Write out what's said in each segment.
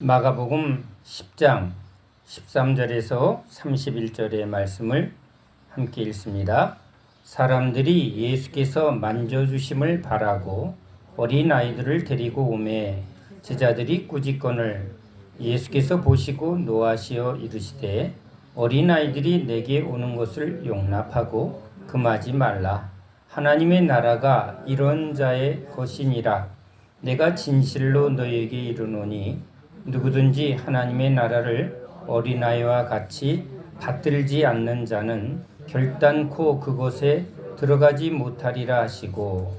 마가복음 10장 13절에서 31절의 말씀을 함께 읽습니다. 사람들이 예수께서 만져주심을 바라고 어린아이들을 데리고 오매 제자들이 꾸짖거늘 예수께서 보시고 노하시어 이르시되 어린아이들이 내게 오는 것을 용납하고 금하지 말라. 하나님의 나라가 이런 자의 것이니라. 내가 진실로 너희에게 이르노니 누구든지 하나님의 나라를 어린아이와 같이 받들지 않는 자는 결단코 그곳에 들어가지 못하리라 하시고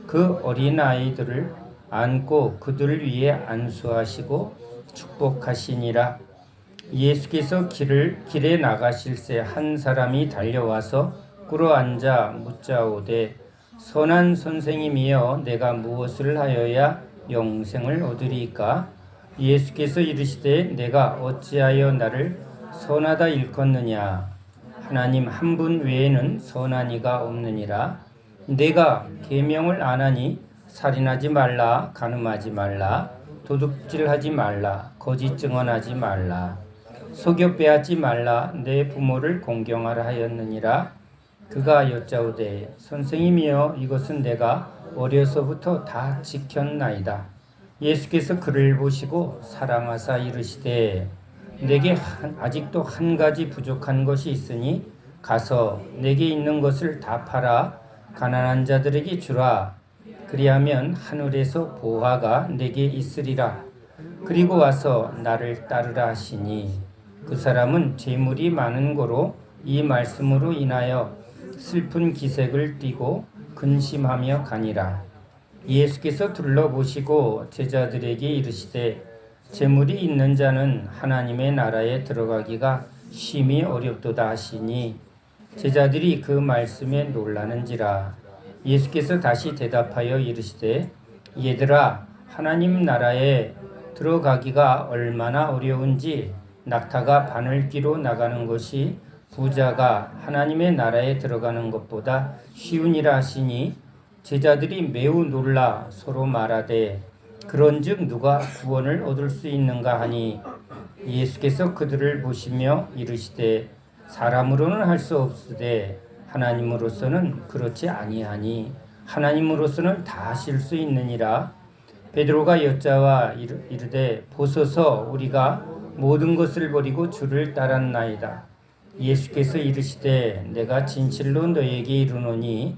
그 어린아이들을 안고 그들을 위해 안수하시고 축복하시니라. 예수께서 길에 나가실새 한 사람이 달려와서 꿇어앉아 묻자오되 선한 선생님이여 내가 무엇을 하여야 영생을 얻으리까? 예수께서 이르시되 내가 어찌하여 나를 선하다 일컫느냐? 하나님 한 분 외에는 선한 이가 없느니라. 내가 계명을 안 하니 살인하지 말라, 간음하지 말라, 도둑질하지 말라, 거짓 증언하지 말라, 속여 빼앗지 말라, 내 부모를 공경하라 하였느니라. 그가 여짜오되 선생님이여 이것은 내가 어려서부터 다 지켰나이다. 예수께서 그를 보시고 사랑하사 이르시되 내게 아직도 한 가지 부족한 것이 있으니 가서 내게 있는 것을 다 팔아 가난한 자들에게 주라. 그리하면 하늘에서 보화가 내게 있으리라. 그리고 와서 나를 따르라 하시니 그 사람은 재물이 많은 고로 이 말씀으로 인하여 슬픈 기색을 띠고 근심하며 가니라. 예수께서 둘러보시고 제자들에게 이르시되 재물이 있는 자는 하나님의 나라에 들어가기가 심히 어렵도다 하시니 제자들이 그 말씀에 놀라는지라. 예수께서 다시 대답하여 이르시되 얘들아 하나님 나라에 들어가기가 얼마나 어려운지 낙타가 바늘귀로 나가는 것이 부자가 하나님의 나라에 들어가는 것보다 쉬우니라 하시니 제자들이 매우 놀라 서로 말하되 그런즉 누가 구원을 얻을 수 있는가 하니 예수께서 그들을 보시며 이르시되 사람으로는 할 수 없으되 하나님으로서는 그렇지 아니하니 하나님으로서는 다 하실 수 있느니라. 베드로가 여짜와 이르되 보소서 우리가 모든 것을 버리고 주를 따랐나이다. 예수께서 이르시되 내가 진실로 너희에게 이르노니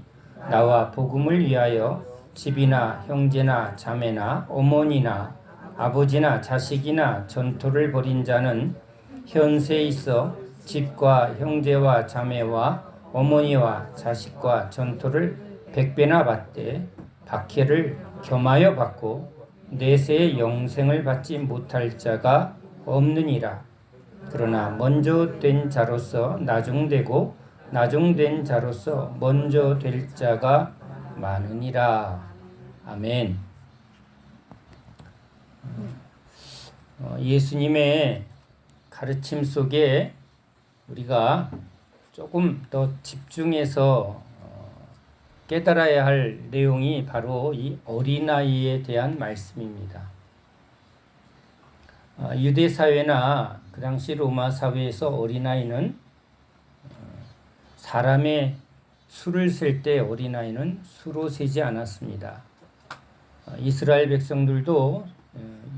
나와 복음을 위하여 집이나 형제나 자매나 어머니나 아버지나 자식이나 전토를 벌인 자는 현세에 있어 집과 형제와 자매와 어머니와 자식과 전토를 100배나 받되 박해를 겸하여 받고 내세의 영생을 받지 못할 자가 없느니라. 그러나 먼저 된 자로서 나중되고 나중된 자로서 먼저 될 자가 많으니라. 아멘. 예수님의 가르침 속에 우리가 조금 더 집중해서 깨달아야 할 내용이 바로 이 어린아이에 대한 말씀입니다. 유대 사회나 그 당시 로마 사회에서 어린아이는 사람의 수를 셀 때 어린아이는 수로 세지 않았습니다. 이스라엘 백성들도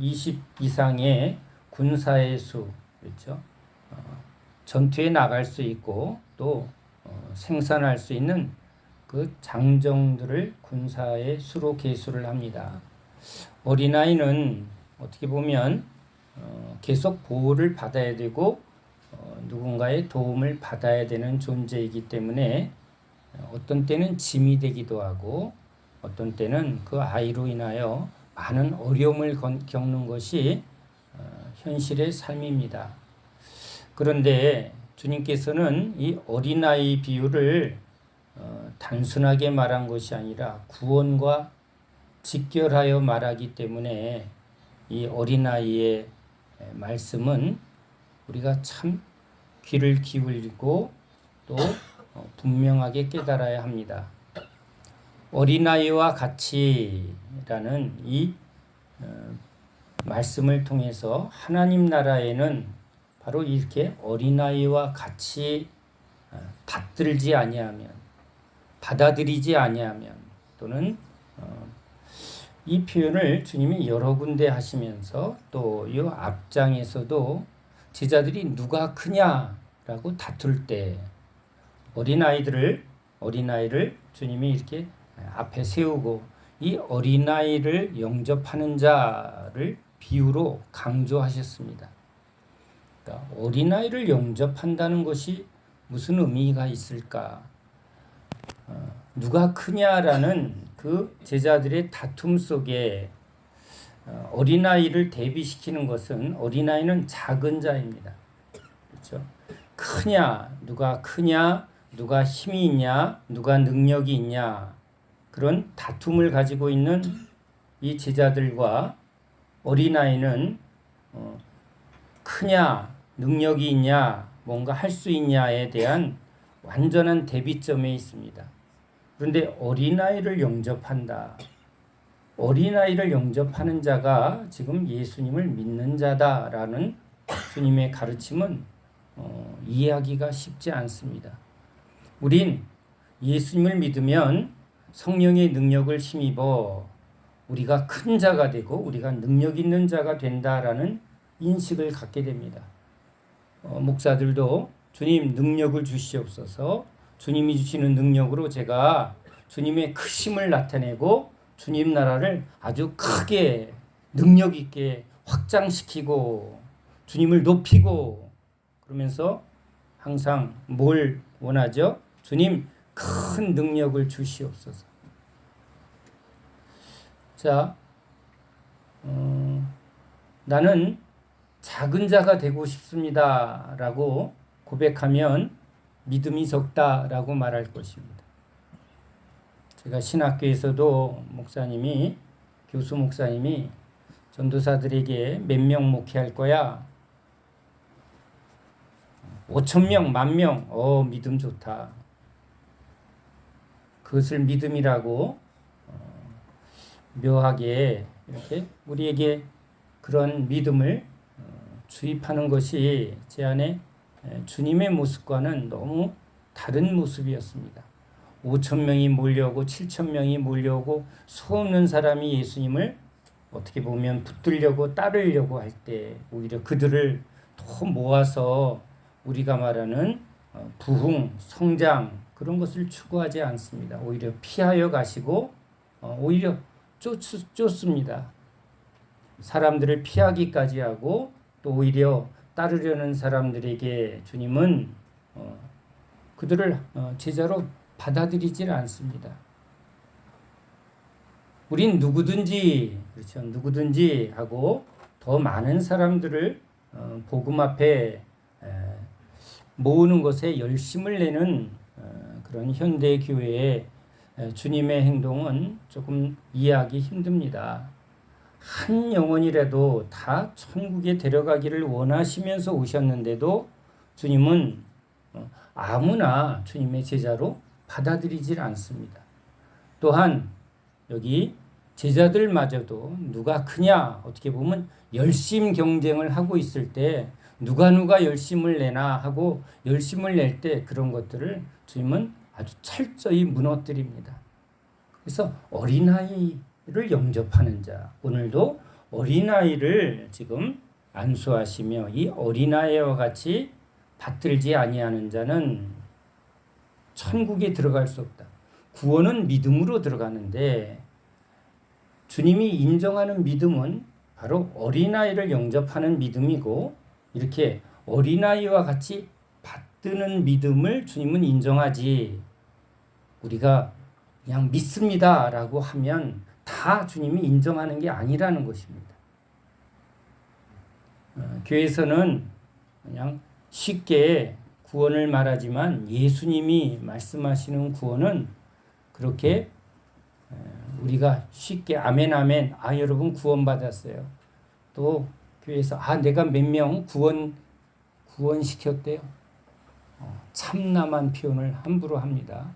20 이상의 군사의 수, 그렇죠? 전투에 나갈 수 있고 또 생산할 수 있는 그 장정들을 군사의 수로 계수를 합니다. 어린아이는 어떻게 보면 계속 보호를 받아야 되고 누군가의 도움을 받아야 되는 존재이기 때문에 어떤 때는 짐이 되기도 하고 어떤 때는 그 아이로 인하여 많은 어려움을 겪는 것이 현실의 삶입니다. 그런데 주님께서는 이 어린아이 비유를 단순하게 말한 것이 아니라 구원과 직결하여 말하기 때문에 이 어린아이의 말씀은 우리가 참 귀를 기울이고 또 분명하게 깨달아야 합니다. 어린아이와 같이라는 이 말씀을 통해서 하나님 나라에는 바로 이렇게 어린아이와 같이 받들지 아니하면, 받아들이지 아니하면, 또는 이 표현을 주님이 여러 군데 하시면서 또 이 앞장에서도 제자들이 누가 크냐라고 다툴 때 어린아이를 주님이 이렇게 앞에 세우고 이 어린아이를 영접하는 자를 비유로 강조하셨습니다. 그러니까 어린아이를 영접한다는 것이 무슨 의미가 있을까? 누가 크냐라는 그 제자들의 다툼 속에 어린아이를 대비시키는 것은 어린아이는 작은 자입니다. 그렇죠? 크냐, 누가 크냐, 누가 힘이 있냐, 누가 능력이 있냐, 그런 다툼을 가지고 있는 이 제자들과 어린아이는 크냐, 능력이 있냐, 뭔가 할 수 있냐에 대한 완전한 대비점에 있습니다. 그런데 어린아이를 영접한다. 어린아이를 영접하는 자가 지금 예수님을 믿는 자다라는 주님의 가르침은 이해하기가 쉽지 않습니다. 우린 예수님을 믿으면 성령의 능력을 힘입어 우리가 큰 자가 되고 우리가 능력 있는 자가 된다라는 인식을 갖게 됩니다. 목사들도 주님 능력을 주시옵소서, 주님이 주시는 능력으로 제가 주님의 크심을 나타내고 주님 나라를 아주 크게 능력 있게 확장시키고 주님을 높이고, 그러면서 항상 뭘 원하죠? 주님 큰 능력을 주시옵소서. 자, 나는 작은 자가 되고 싶습니다 라고 고백하면 믿음이 적다라고 말할 것입니다. 제가 신학교에서도 교수 목사님이 전도사들에게 몇 명 목회할 거야? 5,000명, 10,000명, 믿음 좋다. 그것을 믿음이라고 묘하게 이렇게 우리에게 그런 믿음을 주입하는 것이 제 안에 주님의 모습과는 너무 다른 모습이었습니다. 5,000명이 몰려오고 7,000명이 몰려오고 수없는 사람이 예수님을 어떻게 보면 붙들려고 따르려고 할 때 오히려 그들을 더 모아서 우리가 말하는 부흥, 성장 그런 것을 추구하지 않습니다. 오히려 피하여 가시고 오히려 쫓습니다. 사람들을 피하기까지 하고 또 오히려 따르려는 사람들에게 주님은 그들을 제자로 받아들이질 않습니다. 우린 누구든지, 그렇죠, 누구든지 하고 더 많은 사람들을 복음 앞에 모으는 것에 열심을 내는 그런 현대 교회의 주님의 행동은 조금 이해하기 힘듭니다. 한 영혼이라도 다 천국에 데려가기를 원하시면서 오셨는데도 주님은 아무나 주님의 제자로 받아들이질 않습니다. 또한 여기 제자들마저도 누가 크냐, 어떻게 보면 열심 경쟁을 하고 있을 때 누가 열심을 내나 하고 열심을 낼 때 그런 것들을 주님은 아주 철저히 무너뜨립니다. 그래서 어린아이를 영접하는 자, 오늘도 어린아이를 지금 안수하시며 이 어린아이와 같이 받들지 아니하는 자는 천국에 들어갈 수 없다. 구원은 믿음으로 들어가는데 주님이 인정하는 믿음은 바로 어린아이를 영접하는 믿음이고, 이렇게 어린아이와 같이 받드는 믿음을 주님은 인정하지, 우리가 그냥 믿습니다 라고 하면 다 주님이 인정하는 게 아니라는 것입니다. 교회에서는 그냥 쉽게 구원을 말하지만 예수님이 말씀하시는 구원은 그렇게 우리가 쉽게 아멘 아멘, 여러분 구원받았어요. 또 교회에서 내가 몇 명 구원시켰대요. 참남한 표현을 함부로 합니다.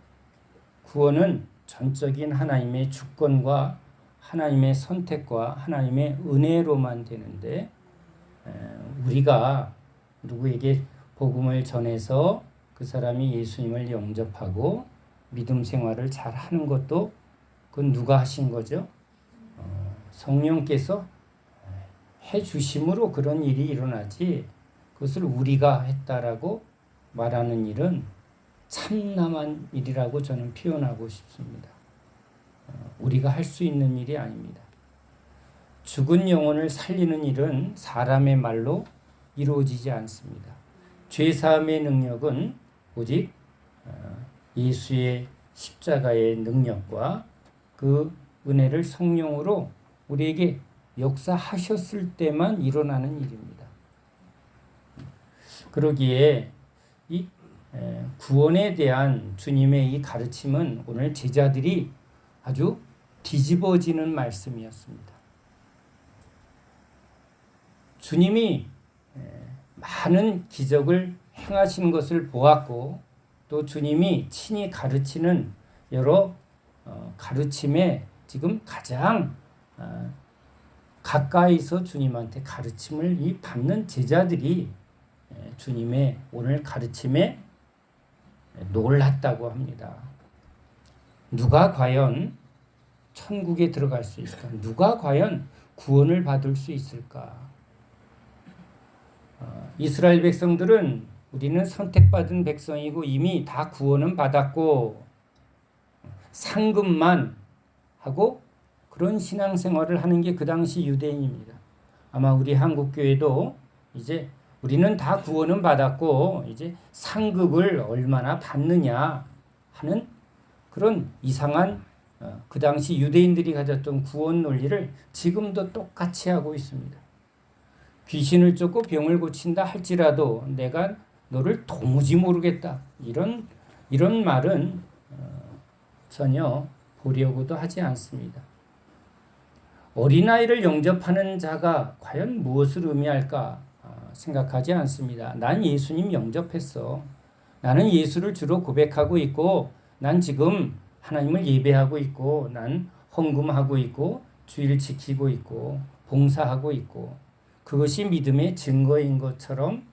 구원은 전적인 하나님의 주권과 하나님의 선택과 하나님의 은혜로만 되는데, 우리가 누구에게 복음을 전해서 그 사람이 예수님을 영접하고 믿음 생활을 잘 하는 것도 그건 누가 하신 거죠? 성령께서 해 주심으로 그런 일이 일어나지, 그것을 우리가 했다라고 말하는 일은 참남한 일이라고 저는 표현하고 싶습니다. 우리가 할 수 있는 일이 아닙니다. 죽은 영혼을 살리는 일은 사람의 말로 이루어지지 않습니다. 죄사함의 능력은 오직 예수의 십자가의 능력과 그 은혜를 성령으로 우리에게 역사하셨을 때만 일어나는 일입니다. 그러기에 이 구원에 대한 주님의 이 가르침은 오늘 제자들이 아주 뒤집어지는 말씀이었습니다. 주님이 많은 기적을 행하신 것을 보았고, 또 주님이 친히 가르치는 여러 가르침에 지금 가장 가까이서 주님한테 가르침을 받는 제자들이 주님의 오늘 가르침에 놀랐다고 합니다. 누가 과연 천국에 들어갈 수 있을까? 누가 과연 구원을 받을 수 있을까? 이스라엘 백성들은 우리는 선택받은 백성이고 이미 다 구원은 받았고 상급만 하고 그런 신앙생활을 하는 게 그 당시 유대인입니다. 아마 우리 한국교회도 이제 우리는 다 구원은 받았고 이제 상급을 얼마나 받느냐 하는 그런 이상한 그 당시 유대인들이 가졌던 구원 논리를 지금도 똑같이 하고 있습니다. 귀신을 쫓고 병을 고친다 할지라도 내가 너를 도무지 모르겠다. 이런 말은 전혀 보려고도 하지 않습니다. 어린아이를 영접하는 자가 과연 무엇을 의미할까 생각하지 않습니다. 난 예수님 영접했어. 나는 예수를 주로 고백하고 있고 난 지금 하나님을 예배하고 있고 난 헌금하고 있고 주일 지키고 있고 봉사하고 있고 그것이 믿음의 증거인 것처럼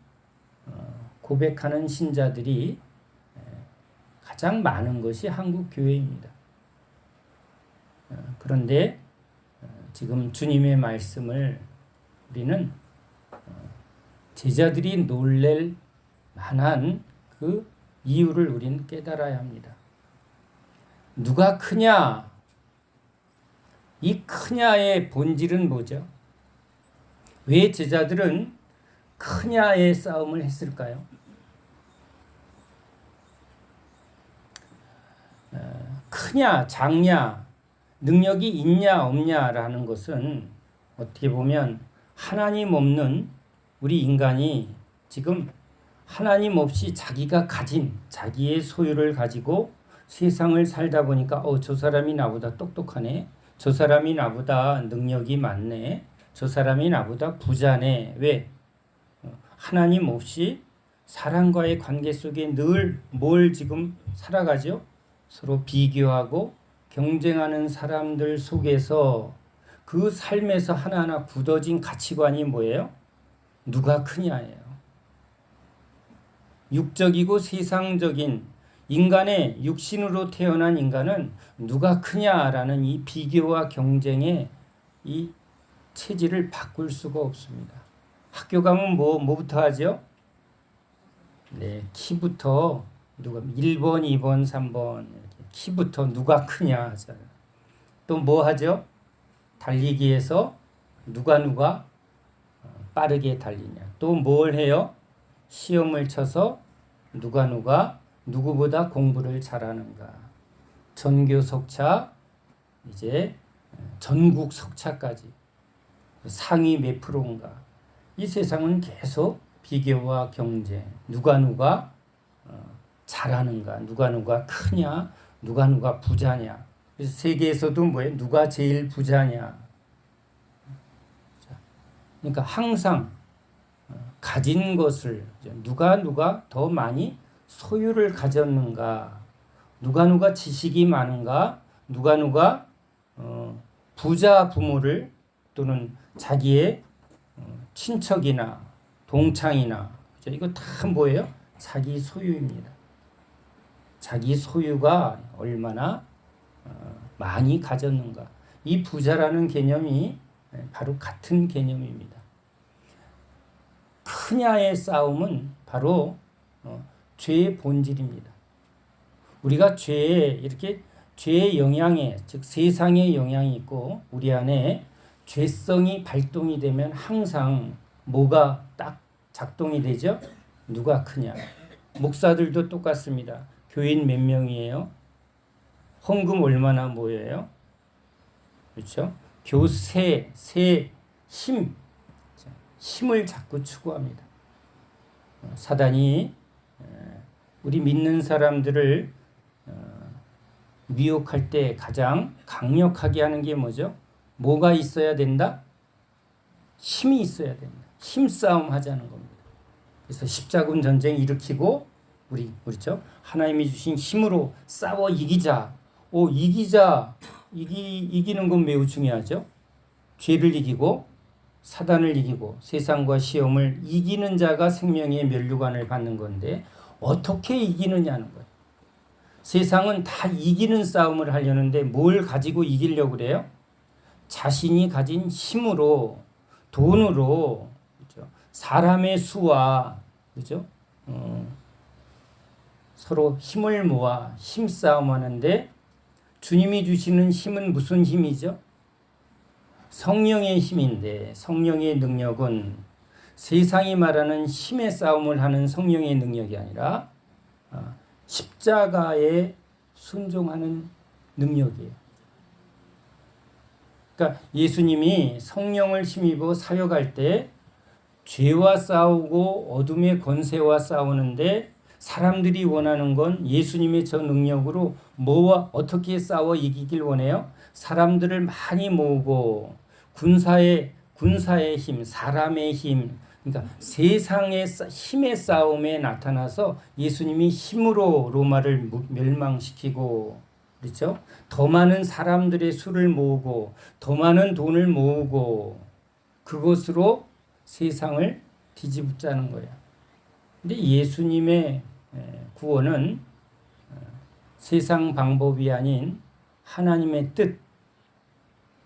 고백하는 신자들이 가장 많은 것이 한국 교회입니다. 그런데 지금 주님의 말씀을 우리는 제자들이 놀랄 만한 그 이유를 우리는 깨달아야 합니다. 누가 크냐? 이 크냐의 본질은 뭐죠? 왜 제자들은 크냐의 싸움을 했을까요? 크냐, 작냐, 능력이 있냐 없냐라는 것은 어떻게 보면 하나님 없는 우리 인간이 지금 하나님 없이 자기가 가진 자기의 소유를 가지고 세상을 살다 보니까 저 사람이 나보다 똑똑하네, 저 사람이 나보다 능력이 많네, 저 사람이 나보다 부자네. 왜? 하나님 없이 사람과의 관계 속에 늘 뭘 지금 살아가죠? 서로 비교하고 경쟁하는 사람들 속에서 그 삶에서 하나하나 굳어진 가치관이 뭐예요? 누가 크냐예요. 육적이고 세상적인 인간의 육신으로 태어난 인간은 누가 크냐라는 이 비교와 경쟁의 이 체질을 바꿀 수가 없습니다. 학교 가면 뭐부터 하죠? 네, 키부터 누가 1번, 2번, 3번 이렇게 키부터 누가 크냐 하잖아요. 또 뭐 하죠? 달리기에서 누가 빠르게 달리냐. 또 뭘 해요? 시험을 쳐서 누가 누구보다 공부를 잘하는가. 전교 석차, 이제 전국 석차까지 상위 몇 프로인가. 이 세상은 계속 비교와 경쟁, 누가 잘하는가, 누가 크냐, 누가 부자냐. 그래서 세계에서도 뭐예요? 누가 제일 부자냐. 그러니까 항상 가진 것을 누가 더 많이 소유를 가졌는가, 누가 지식이 많은가, 누가 부자 부모를 또는 자기의 친척이나 동창이나 이거 다 뭐예요? 자기 소유입니다. 자기 소유가 얼마나 많이 가졌는가. 이 부자라는 개념이 바로 같은 개념입니다. 크냐의 싸움은 바로 죄의 본질입니다. 우리가 죄의 영향에, 즉 세상의 영향이 있고 우리 안에 죄성이 발동이 되면 항상 뭐가 딱 작동이 되죠? 누가 크냐. 목사들도 똑같습니다. 교인 몇 명이에요? 헌금 얼마나 모여요? 그렇죠? 교세, 힘을 자꾸 추구합니다. 사단이 우리 믿는 사람들을 미혹할 때 가장 강력하게 하는 게 뭐죠? 뭐가 있어야 된다? 힘이 있어야 된다. 힘싸움 하자는 겁니다. 그래서 십자군 전쟁 일으키고 그렇죠? 하나님이 주신 힘으로 싸워 이기자. 이기는 건 매우 중요하죠. 죄를 이기고 사단을 이기고 세상과 시험을 이기는 자가 생명의 면류관을 받는 건데 어떻게 이기느냐는 거예요. 세상은 다 이기는 싸움을 하려는데 뭘 가지고 이기려고 그래요? 자신이 가진 힘으로, 돈으로, 그렇죠? 사람의 수와, 그렇죠? 서로 힘을 모아 힘싸움 하는데 주님이 주시는 힘은 무슨 힘이죠? 성령의 힘인데 성령의 능력은 세상이 말하는 힘의 싸움을 하는 성령의 능력이 아니라 십자가에 순종하는 능력이에요. 그러니까 예수님이 성령을 힘입어 사역할 때 죄와 싸우고 어둠의 권세와 싸우는데 사람들이 원하는 건 예수님의 저 능력으로 뭐와 어떻게 싸워 이기길 원해요? 사람들을 많이 모으고 군사의 힘, 사람의 힘, 그러니까 세상의 힘의 싸움에 나타나서 예수님이 힘으로 로마를 멸망시키고, 그렇죠? 더 많은 사람들의 수를 모으고 더 많은 돈을 모으고 그것으로 세상을 뒤집자는 거예요. 근데 예수님의 구원은 세상 방법이 아닌 하나님의 뜻,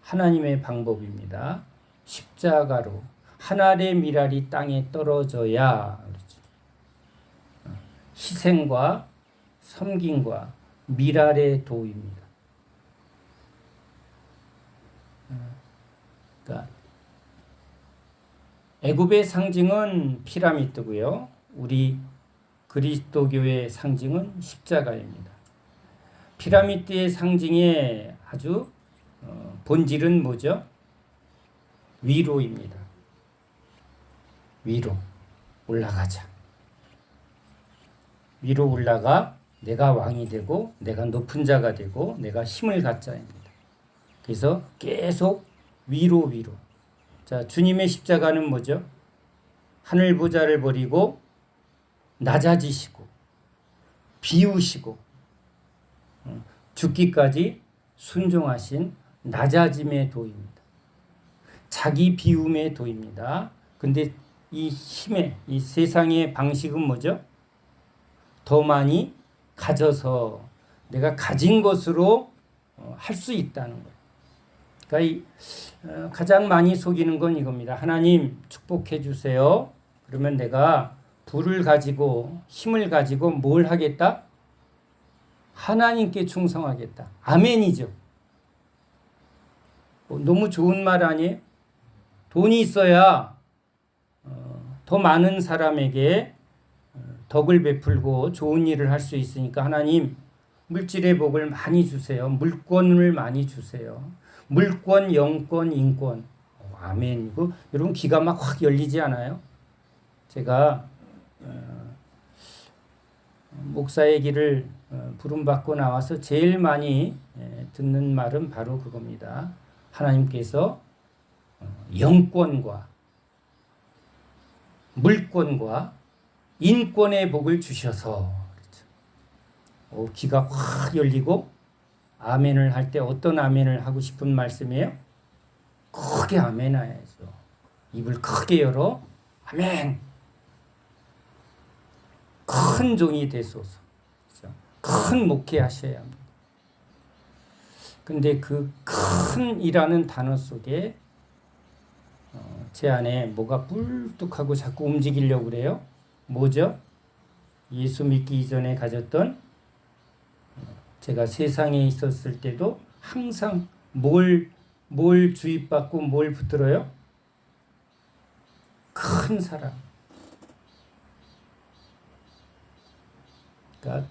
하나님의 방법입니다. 십자가로 한 알의 밀알이 땅에 떨어져야 그렇죠. 희생과 섬김과 밀알의 도입니다. 그러니까 애굽의 상징은 피라미드고요. 우리 그리스도교의 상징은 십자가입니다. 피라미드의 상징의 아주 본질은 뭐죠? 위로입니다. 위로 올라가자. 위로 올라가 내가 왕이 되고 내가 높은 자가 되고 내가 힘을 갖자입니다. 그래서 계속 위로. 자, 주님의 십자가는 뭐죠? 하늘 보좌를 버리고 낮아지시고 비우시고 죽기까지 순종하신 낮아짐의 도입니다. 자기 비움의 도입니다. 근데 이 세상의 방식은 뭐죠? 더 많이 가져서 내가 가진 것으로 할 수 있다는 거예요. 그러니까 가장 많이 속이는 건 이겁니다. 하나님 축복해 주세요. 그러면 내가 부를 가지고 힘을 가지고 뭘 하겠다? 하나님께 충성하겠다. 아멘이죠. 너무 좋은 말 아니에요? 돈이 있어야 더 많은 사람에게 덕을 베풀고 좋은 일을 할 수 있으니까 하나님 물질의 복을 많이 주세요. 물권을 많이 주세요. 물권, 영권, 인권. 아멘. 이거 여러분 귀가 막 확 열리지 않아요? 제가 목사의 길을 부름받고 나와서 제일 많이 듣는 말은 바로 그겁니다. 하나님께서 영권과 물권과 인권의 복을 주셔서 그렇죠. 귀가 확 열리고 아멘을 할 때 어떤 아멘을 하고 싶은 말씀이에요? 크게 아멘 해야죠. 입을 크게 열어 아멘. 큰 종이 되소서. 그렇죠? 큰 목회하셔야 합니다. 근데 그 큰이라는 단어 속에 제 안에 뭐가 뿔뚝하고 자꾸 움직이려고 그래요. 뭐죠? 예수 믿기 이전에 가졌던, 제가 세상에 있었을 때도 항상 뭘 주입받고 뭘 붙들어요? 큰 사람. 그러니까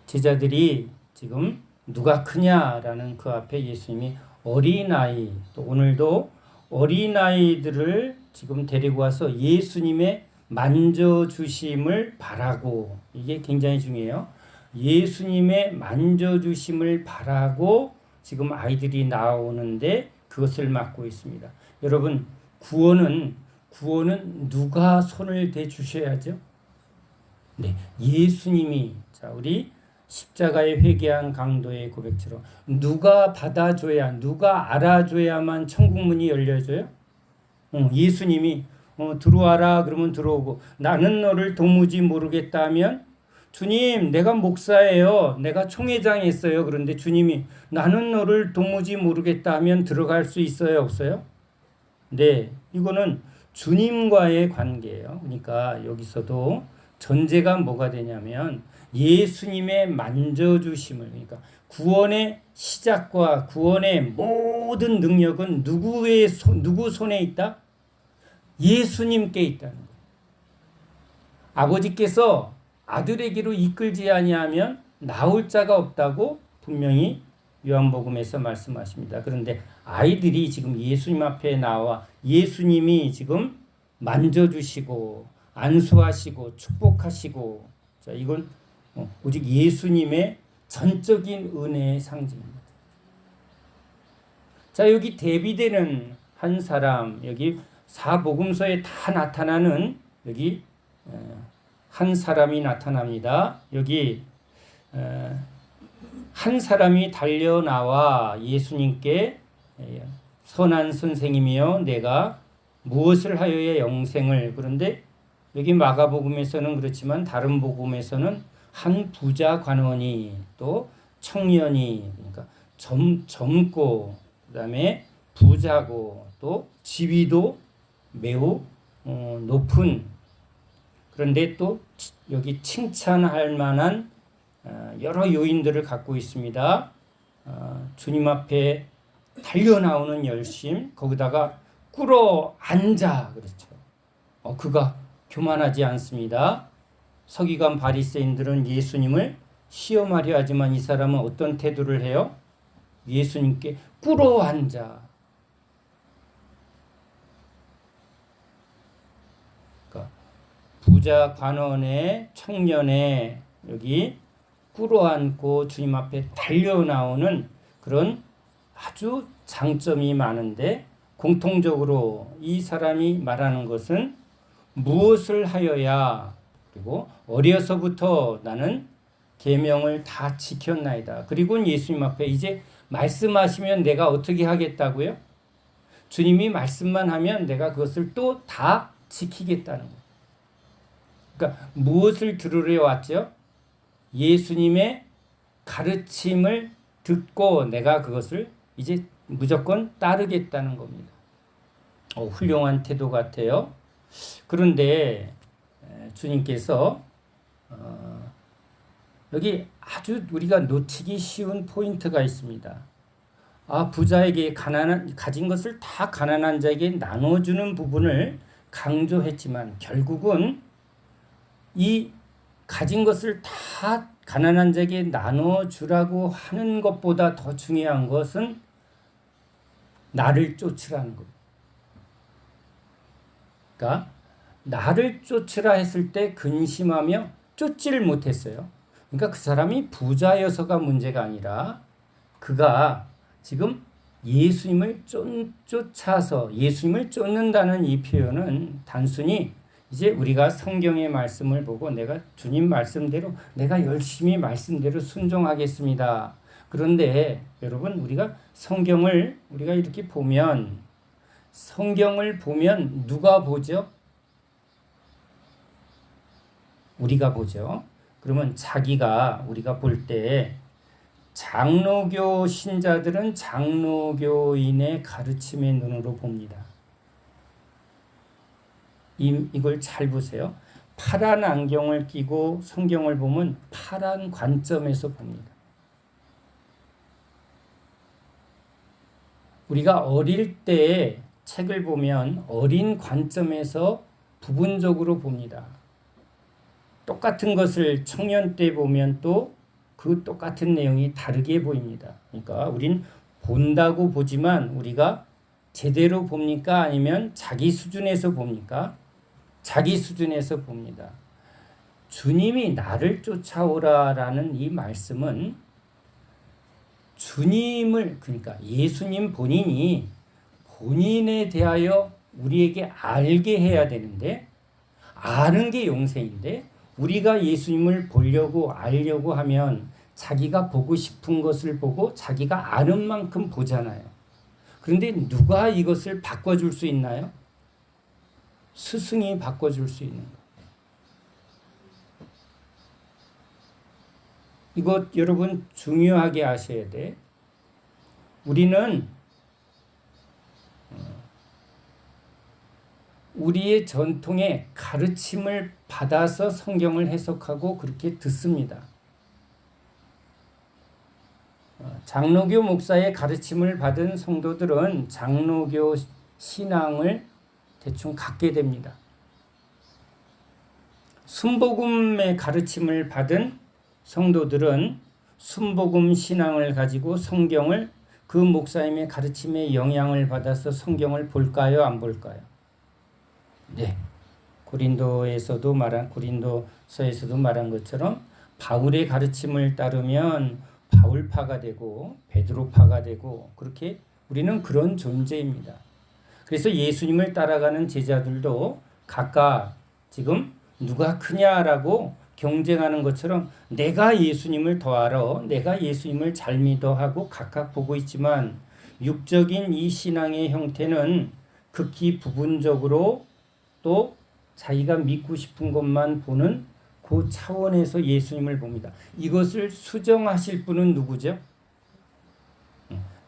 제자들이 지금 누가 크냐라는 그 앞에 예수님이 어린아이, 또 오늘도 어린아이들을 지금 데리고 와서 예수님의 만져주심을 바라고, 이게 굉장히 중요해요. 예수님의 만져주심을 바라고 지금 아이들이 나오는데 그것을 맡고 있습니다. 여러분, 구원은 누가 손을 대주셔야죠? 네, 예수님이. 자, 우리 십자가에 회개한 강도의 고백처럼 누가 받아줘야, 누가 알아줘야만 천국 문이 열려져요? 예수님이 들어와라 그러면 들어오고, 나는 너를 도무지 모르겠다 하면, 주님 내가 목사예요, 내가 총회장했어요. 그런데 주님이 나는 너를 도무지 모르겠다 하면 들어갈 수 있어요, 없어요? 네, 이거는 주님과의 관계예요. 그러니까 여기서도 전제가 뭐가 되냐면 예수님의 만져주심을, 그러니까 구원의 시작과 구원의 모든 능력은 누구 손에 있다? 예수님께 있다는 거예요. 아버지께서 아들에게로 이끌지 아니하면 나올 자가 없다고 분명히 요한복음에서 말씀하십니다. 그런데 아이들이 지금 예수님 앞에 나와 예수님이 지금 만져주시고 안수하시고 축복하시고, 자, 이건 오직 예수님의 전적인 은혜의 상징입니다. 자, 여기 대비되는 한 사람, 여기 사복음서에 다 나타나는 여기 한 사람이 나타납니다. 여기 한 사람이 달려 나와 예수님께 선한 선생님이여 내가 무엇을 하여야 영생을, 그런데 여기 마가복음에서는 그렇지만 다른 복음에서는 한 부자 관원이, 또 청년이, 그러니까 젊고 그다음에 부자고 또 지위도 매우 높은, 그런데 또 여기 칭찬할 만한 여러 요인들을 갖고 있습니다. 주님 앞에 달려 나오는 열심, 거기다가 꿇어 앉아, 그렇죠. 그가 교만하지 않습니다. 서기관 바리새인들은 예수님을 시험하려 하지만 이 사람은 어떤 태도를 해요? 예수님께 꿇어 앉아. 그러니까 부자 관원의 청년의 여기 꿇어 앉고 주님 앞에 달려 나오는 그런 아주 장점이 많은데, 공통적으로 이 사람이 말하는 것은 무엇을 하여야, 그리고 어려서부터 나는 계명을 다 지켰나이다. 그리고 예수님 앞에 이제 말씀하시면 내가 어떻게 하겠다고요? 주님이 말씀만 하면 내가 그것을 또 다 지키겠다는 거예요. 그러니까 무엇을 들으려 왔죠? 예수님의 가르침을 듣고 내가 그것을 이제 무조건 따르겠다는 겁니다. 훌륭한 태도 같아요. 그런데 주님께서 여기 아주 우리가 놓치기 쉬운 포인트가 있습니다. 부자에게 가진 것을 다 가난한 자에게 나눠주는 부분을 강조했지만 결국은 이 가진 것을 다 가난한 자에게 나눠주라고 하는 것보다 더 중요한 것은 나를 쫓으라는 겁니다. 그러니까 나를 쫓으라 했을 때 근심하며 쫓지를 못했어요. 그러니까 그 사람이 부자여서가 문제가 아니라 그가 지금 예수님을 쫓아서, 예수님을 쫓는다는 이 표현은 단순히 이제 우리가 성경의 말씀을 보고 내가 주님 말씀대로 내가 열심히 말씀대로 순종하겠습니다. 그런데 여러분, 우리가 성경을 우리가 이렇게 보면 성경을 보면 누가 보죠? 우리가 보죠. 그러면 우리가 볼 때 장로교 신자들은 장로교인의 가르침의 눈으로 봅니다. 이걸 잘 보세요. 파란 안경을 끼고 성경을 보면 파란 관점에서 봅니다. 우리가 어릴 때 책을 보면 어린 관점에서 부분적으로 봅니다. 똑같은 것을 청년 때 보면 또 그 똑같은 내용이 다르게 보입니다. 그러니까 우린 본다고 보지만 우리가 제대로 봅니까? 아니면 자기 수준에서 봅니까? 자기 수준에서 봅니다. 주님이 나를 쫓아오라라는 이 말씀은 그러니까 예수님 본인에 대하여 우리에게 알게 해야 되는데, 아는 게 용서인데, 우리가 예수님을 보려고 알려고 하면 자기가 보고 싶은 것을 보고 자기가 아는 만큼 보잖아요. 그런데 누가 이것을 바꿔줄 수 있나요? 스승이 바꿔줄 수 있는 거. 이것 여러분 중요하게 아셔야 돼. 우리는 우리의 전통의 가르침을 받아서 성경을 해석하고 그렇게 듣습니다. 장로교 목사의 가르침을 받은 성도들은 장로교 신앙을 대충 갖게 됩니다. 순복음의 가르침을 받은 성도들은 순복음 신앙을 가지고 성경을 그 목사님의 가르침에 영향을 받아서 성경을 볼까요? 안 볼까요? 네. 고린도서에서도 말한 것처럼 바울의 가르침을 따르면 바울파가 되고 베드로파가 되고, 그렇게 우리는 그런 존재입니다. 그래서 예수님을 따라가는 제자들도 각각 지금 누가 크냐라고 경쟁하는 것처럼 내가 예수님을 더 알아, 내가 예수님을 잘 믿어 하고 각각 보고 있지만, 육적인 이 신앙의 형태는 극히 부분적으로 또 자기가 믿고 싶은 것만 보는 그 차원에서 예수님을 봅니다. 이것을 수정하실 분은 누구죠?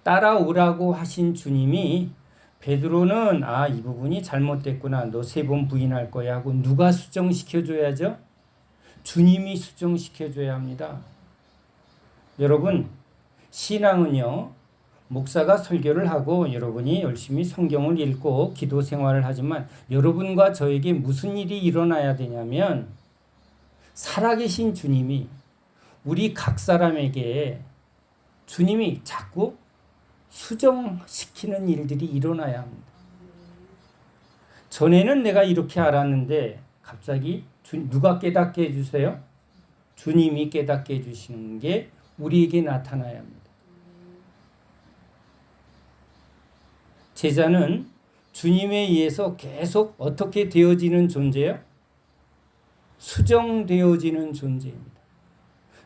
따라오라고 하신 주님이 베드로는 이 부분이 잘못됐구나, 너 3번 부인할 거야 하고 누가 수정시켜줘야죠? 주님이 수정시켜줘야 합니다. 여러분, 신앙은요, 목사가 설교를 하고 여러분이 열심히 성경을 읽고 기도 생활을 하지만 여러분과 저에게 무슨 일이 일어나야 되냐면, 살아계신 주님이 우리 각 사람에게 주님이 자꾸 수정시키는 일들이 일어나야 합니다. 전에는 내가 이렇게 알았는데 갑자기 누가 깨닫게 해주세요? 주님이 깨닫게 해주시는 게 우리에게 나타나야 합니다. 제자는 주님에 의해서 계속 어떻게 되어지는 존재요? 수정되어지는 존재입니다.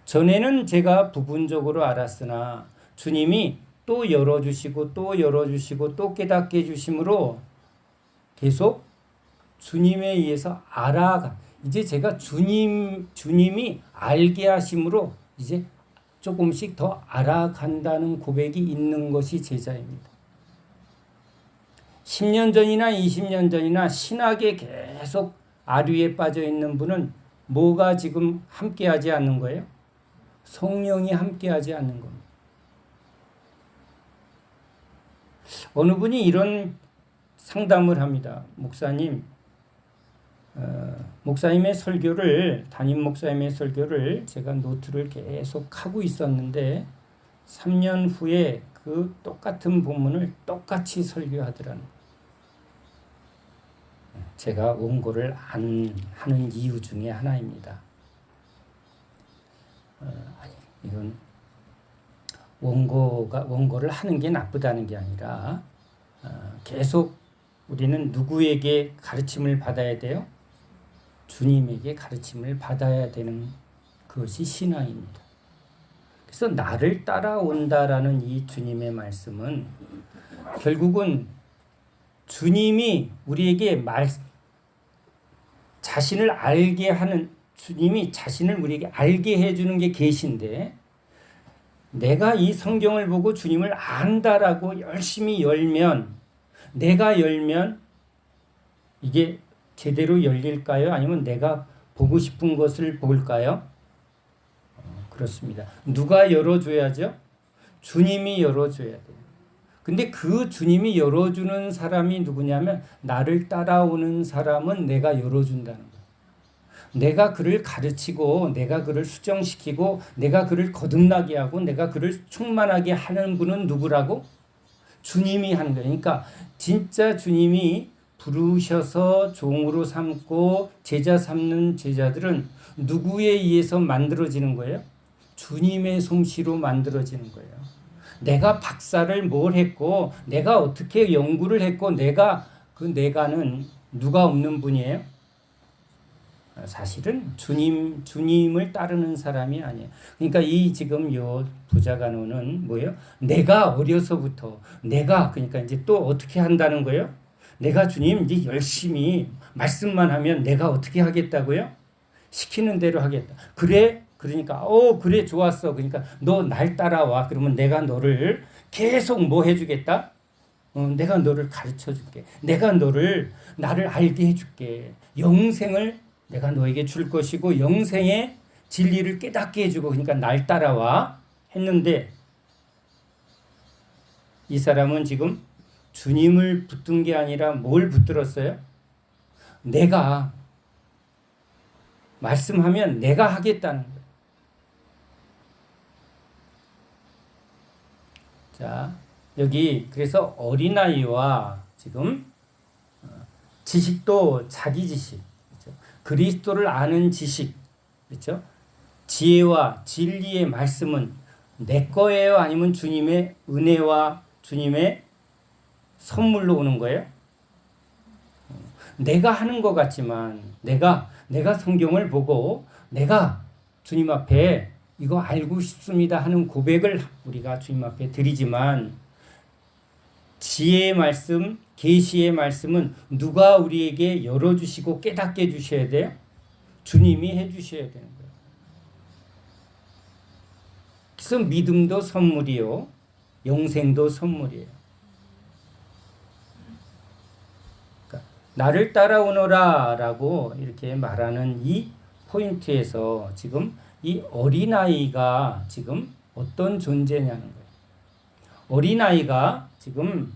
전에는 제가 부분적으로 알았으나 주님이 또 열어주시고 또 열어주시고 또 깨닫게 해주심으로 계속 주님에 의해서 이제 제가 주님이 알게 하심으로 이제 조금씩 더 알아간다는 고백이 있는 것이 제자입니다. 10년 전이나 20년 전이나 신학에 계속 아류에 빠져 있는 분은 뭐가 지금 함께하지 않는 거예요? 성령이 함께하지 않는 겁니다. 어느 분이 이런 상담을 합니다. 목사님, 담임 목사님의 설교를 제가 노트를 계속 하고 있었는데 3년 후에 그 똑같은 본문을 똑같이 설교하더라는 거예요. 제가 원고를 안 하는 이유 중에 하나입니다. 이건 원고를 하는 게 나쁘다는 게 아니라 계속 우리는 누구에게 가르침을 받아야 돼요? 주님에게 가르침을 받아야 되는 그것이 신앙입니다. 그래서 나를 따라온다라는 이 주님의 말씀은 결국은 주님이 우리에게 자신을 알게 하는, 주님이 자신을 우리에게 알게 해주는 게 계신데, 내가 이 성경을 보고 주님을 안다라고 열심히 내가 열면 이게 제대로 열릴까요? 아니면 내가 보고 싶은 것을 볼까요? 그렇습니다. 누가 열어줘야죠? 주님이 열어줘야 돼요. 근데 그 주님이 열어주는 사람이 누구냐면, 나를 따라오는 사람은 내가 열어준다는 거예요. 내가 그를 가르치고, 내가 그를 수정시키고, 내가 그를 거듭나게 하고, 내가 그를 충만하게 하는 분은 누구라고? 주님이 하는 거예요. 그러니까 진짜 주님이 부르셔서 종으로 삼고 제자 삼는 제자들은 누구에 의해서 만들어지는 거예요? 주님의 솜씨로 만들어지는 거예요. 내가 박사를 뭘 했고, 내가 어떻게 연구를 했고, 내가는 누가 없는 분이에요? 사실은 주님을 따르는 사람이 아니에요. 그러니까 지금 요 부자간호는 뭐예요? 내가 어려서부터, 그러니까 이제 또 어떻게 한다는 거예요? 내가 주님 이제 열심히 말씀만 하면 내가 어떻게 하겠다고요? 시키는 대로 하겠다. 그래? 그러니까 그래 좋았어. 그러니까 너 날 따라와. 그러면 내가 너를 계속 뭐 해주겠다? 내가 너를 가르쳐 줄게. 내가 나를 알게 해줄게. 영생을 내가 너에게 줄 것이고 영생의 진리를 깨닫게 해주고, 그러니까 날 따라와 했는데, 이 사람은 지금 주님을 붙든 게 아니라 뭘 붙들었어요? 내가 말씀하면 내가 하겠다는 거예요. 자, 여기 그래서 어린아이와 지금 지식도 자기 지식, 그렇죠? 그리스도를 아는 지식, 그렇죠? 지혜와 진리의 말씀은 내 거예요? 아니면 주님의 은혜와 주님의 선물로 오는 거예요? 내가 하는 것 같지만, 내가 성경을 보고 내가 주님 앞에 이거 알고 싶습니다 하는 고백을 우리가 주님 앞에 드리지만, 지혜의 말씀, 계시의 말씀은 누가 우리에게 열어주시고 깨닫게 해주셔야 돼요? 주님이 해주셔야 되는 거예요. 그래서 믿음도 선물이요, 영생도 선물이에요. 그러니까 나를 따라오너라 라고 이렇게 말하는 이 포인트에서 지금 이 어린아이가 지금 어떤 존재냐는 거예요. 어린아이가 지금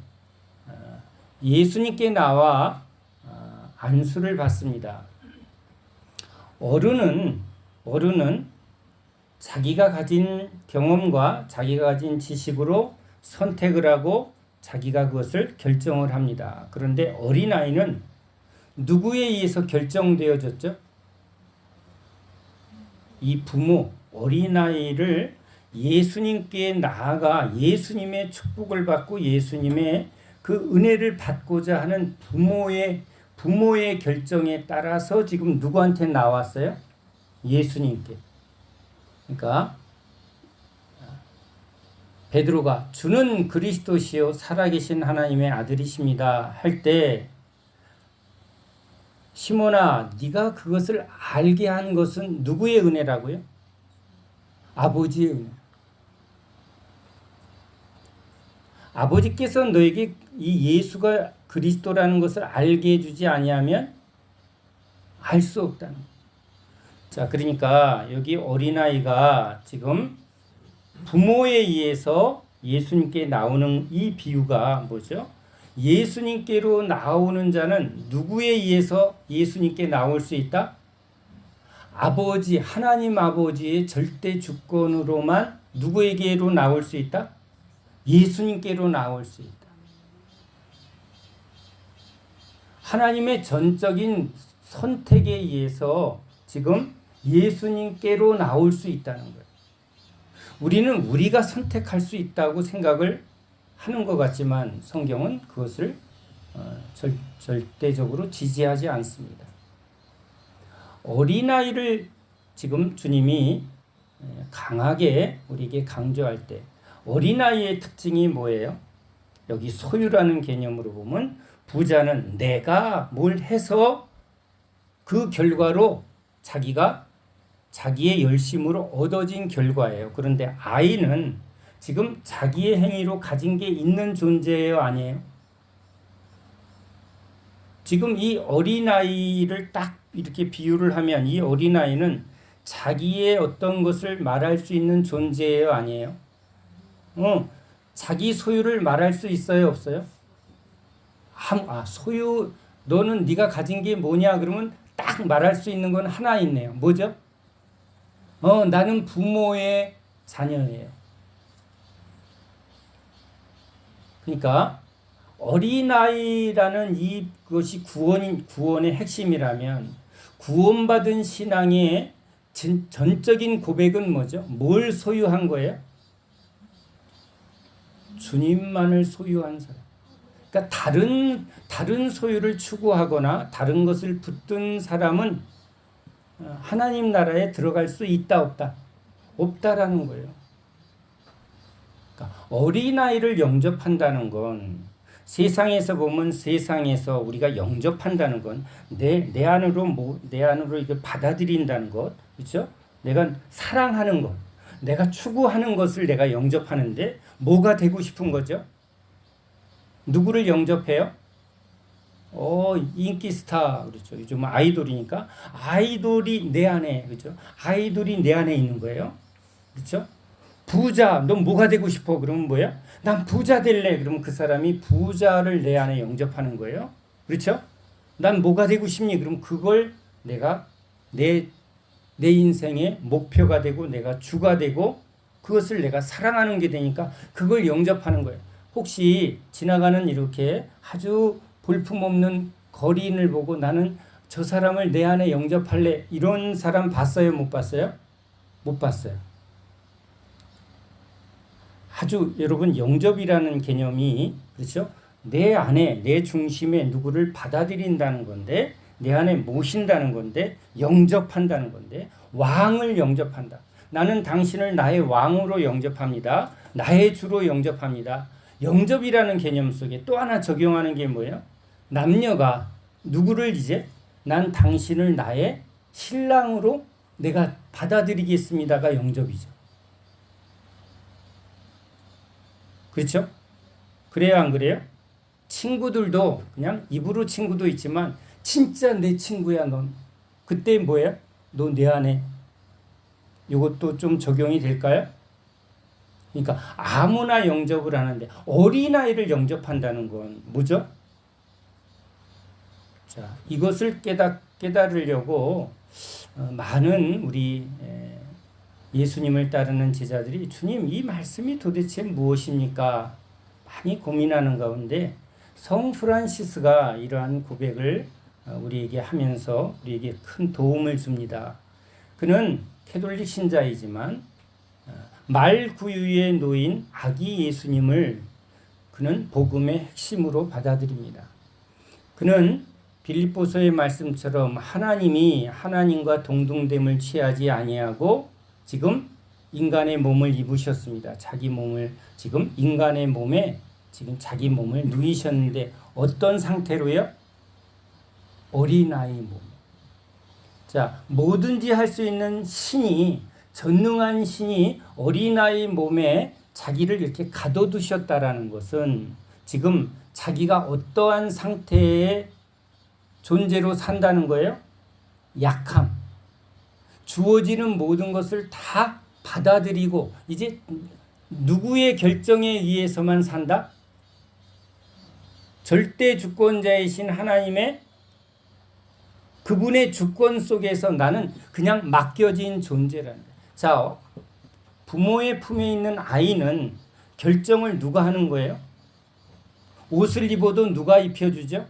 예수님께 나와 안수를 받습니다. 어른은 자기가 가진 경험과 자기가 가진 지식으로 선택을 하고 자기가 그것을 결정을 합니다. 그런데 어린아이는 누구에 의해서 결정되어졌죠? 이 부모, 어린아이를 예수님께 나아가 예수님의 축복을 받고 예수님의 그 은혜를 받고자 하는 부모의 결정에 따라서 지금 누구한테 나왔어요? 예수님께. 그러니까 베드로가 주는 그리스도시요 살아계신 하나님의 아들이십니다 할 때, 시몬아, 네가 그것을 알게 한 것은 누구의 은혜라고요? 아버지의 은혜. 아버지께서 너에게 이 예수가 그리스도라는 것을 알게 해주지 아니하면 알 수 없다는 거예요. 자, 그러니까 여기 어린아이가 지금 부모에 의해서 예수님께 나오는 이 비유가 뭐죠? 예수님께로 나오는 자는 누구에 의해서 예수님께 나올 수 있다? 아버지, 하나님 아버지의 절대 주권으로만 누구에게로 나올 수 있다? 예수님께로 나올 수 있다. 하나님의 전적인 선택에 의해서 지금 예수님께로 나올 수 있다는 거예요. 우리는 우리가 선택할 수 있다고 생각을 하는 것 같지만 성경은 그것을 절대적으로 지지하지 않습니다. 어린아이를 지금 주님이 강하게 우리에게 강조할 때, 어린아이의 특징이 뭐예요? 여기 소유라는 개념으로 보면 부자는 내가 뭘 해서 그 결과로 자기가 자기의 열심으로 얻어진 결과예요. 그런데 아이는 지금 자기의 행위로 가진 게 있는 존재예요, 아니에요? 지금 이 어린아이를 딱 이렇게 비유를 하면 이 어린아이는 자기의 어떤 것을 말할 수 있는 존재예요, 아니에요? 자기 소유를 말할 수 있어요, 없어요? 소유, 너는 네가 가진 게 뭐냐? 그러면 딱 말할 수 있는 건 하나 있네요. 뭐죠? 나는 부모의 자녀예요. 그러니까 어린아이라는 이것이 구원의 핵심이라면 구원받은 신앙의 전적인 고백은 뭐죠? 뭘 소유한 거예요? 주님만을 소유한 사람. 그러니까 다른 소유를 추구하거나 다른 것을 붙든 사람은 하나님 나라에 들어갈 수 있다 없다? 없다라는 거예요. 그러니까 어린아이를 영접한다는 건 세상에서 보면 세상에서 우리가 영접한다는 건 내 안으로 이게 받아들인다는 것, 그렇죠? 내가 사랑하는 것, 내가 추구하는 것을 내가 영접하는데 뭐가 되고 싶은 거죠? 누구를 영접해요? 인기 스타, 그렇죠. 요즘 아이돌이니까 아이돌이 내 안에, 그렇죠. 아이돌이 내 안에 있는 거예요. 그렇죠? 부자, 넌 뭐가 되고 싶어? 그러면 뭐야? 난 부자 될래. 그러면 그 사람이 부자를 내 안에 영접하는 거예요. 그렇죠? 난 뭐가 되고 싶니? 그럼 그걸 내가 내 인생의 목표가 되고 내가 주가 되고 그것을 내가 사랑하는 게 되니까 그걸 영접하는 거예요. 혹시 지나가는 이렇게 아주 볼품없는 거리인을 보고 나는 저 사람을 내 안에 영접할래, 이런 사람 봤어요? 못 봤어요? 못 봤어요. 아주 여러분, 영접이라는 개념이, 그렇죠? 내 안에, 내 중심에 누구를 받아들인다는 건데, 내 안에 모신다는 건데, 영접한다는 건데, 왕을 영접한다. 나는 당신을 나의 왕으로 영접합니다. 나의 주로 영접합니다. 영접이라는 개념 속에 또 하나 적용하는 게 뭐예요? 남녀가 누구를 이제 난 당신을 나의 신랑으로 내가 받아들이겠습니다가 영접이죠. 그렇죠? 그래요, 안 그래요? 친구들도 그냥 입으로 친구도 있지만 진짜 내 친구야 넌. 그때 뭐예요? 너 내 안에. 이것도 좀 적용이 될까요? 그러니까 아무나 영접을 하는데 어린아이를 영접한다는 건 뭐죠? 자, 이것을 깨달으려고 많은 우리 예수님을 따르는 제자들이 주님, 이 말씀이 도대체 무엇입니까? 많이 고민하는 가운데 성 프란시스가 이러한 고백을 우리에게 하면서 우리에게 큰 도움을 줍니다. 그는 캐톨릭 신자이지만 말구유에 놓인 아기 예수님을 그는 복음의 핵심으로 받아들입니다. 그는 빌립보서의 말씀처럼 하나님이 하나님과 동등됨을 취하지 아니하고 지금 인간의 몸을 입으셨습니다. 자기 몸을 지금 인간의 몸에 지금 자기 몸을 누이셨는데 어떤 상태로요? 어린아이 몸. 자, 뭐든지 할 수 있는 신이, 전능한 신이 어린아이 몸에 자기를 이렇게 가둬두셨다라는 것은 지금 자기가 어떠한 상태의 존재로 산다는 거예요? 약함. 주어지는 모든 것을 다 받아들이고 이제 누구의 결정에 의해서만 산다? 절대 주권자이신 하나님의 그분의 주권 속에서 나는 그냥 맡겨진 존재라는 거예요. 자, 부모의 품에 있는 아이는 결정을 누가 하는 거예요? 옷을 입어도 누가 입혀주죠?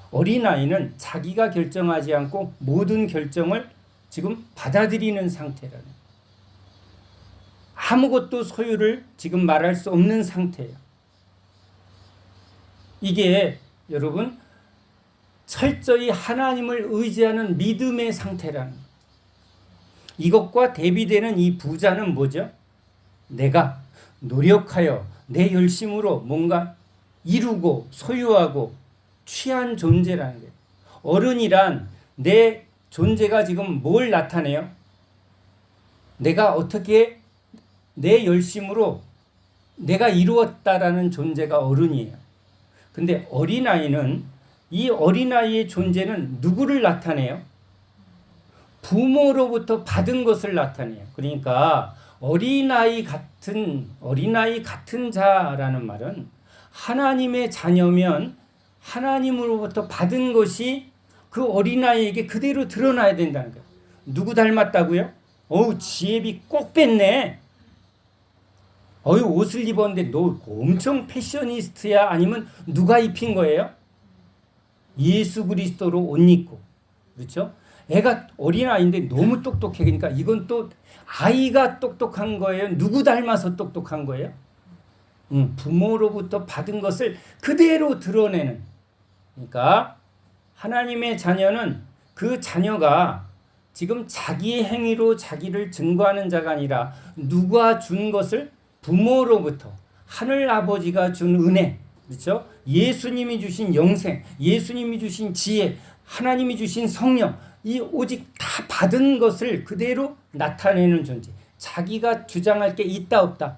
어린아이는 자기가 결정하지 않고 모든 결정을 지금 받아들이는 상태라는 거예요. 아무것도 소유를 지금 말할 수 없는 상태예요. 이게 여러분 철저히 하나님을 의지하는 믿음의 상태라는 거예요. 이것과 대비되는 이 부자는 뭐죠? 내가 노력하여 내 열심으로 뭔가 이루고 소유하고 취한 존재라는 거예요. 어른이란 내 존재가 지금 뭘 나타내요? 내가 어떻게 내 열심으로 내가 이루었다라는 존재가 어른이에요. 근데 어린아이는 이 어린아이의 존재는 누구를 나타내요? 부모로부터 받은 것을 나타내요. 그러니까 어린아이 같은 자라는 말은 하나님의 자녀면 하나님으로부터 받은 것이 그 어린아이에게 그대로 드러나야 된다는 거예요. 누구 닮았다고요? 지혜비 꼭 뺐네. 옷을 입었는데 너 엄청 패셔니스트야? 아니면 누가 입힌 거예요? 예수 그리스도로 옷 입고. 그렇죠? 애가 어린아이인데 너무 똑똑해. 그러니까 이건 또 아이가 똑똑한 거예요? 누구 닮아서 똑똑한 거예요? 부모로부터 받은 것을 그대로 드러내는. 그러니까 하나님의 자녀는 그 자녀가 지금 자기의 행위로 자기를 증거하는 자가 아니라 누가 준 것을 부모로부터 하늘 아버지가 준 은혜, 그렇죠? 예수님이 주신 영생, 예수님이 주신 지혜, 하나님이 주신 성령, 이 오직 다 받은 것을 그대로 나타내는 존재. 자기가 주장할 게 있다 없다.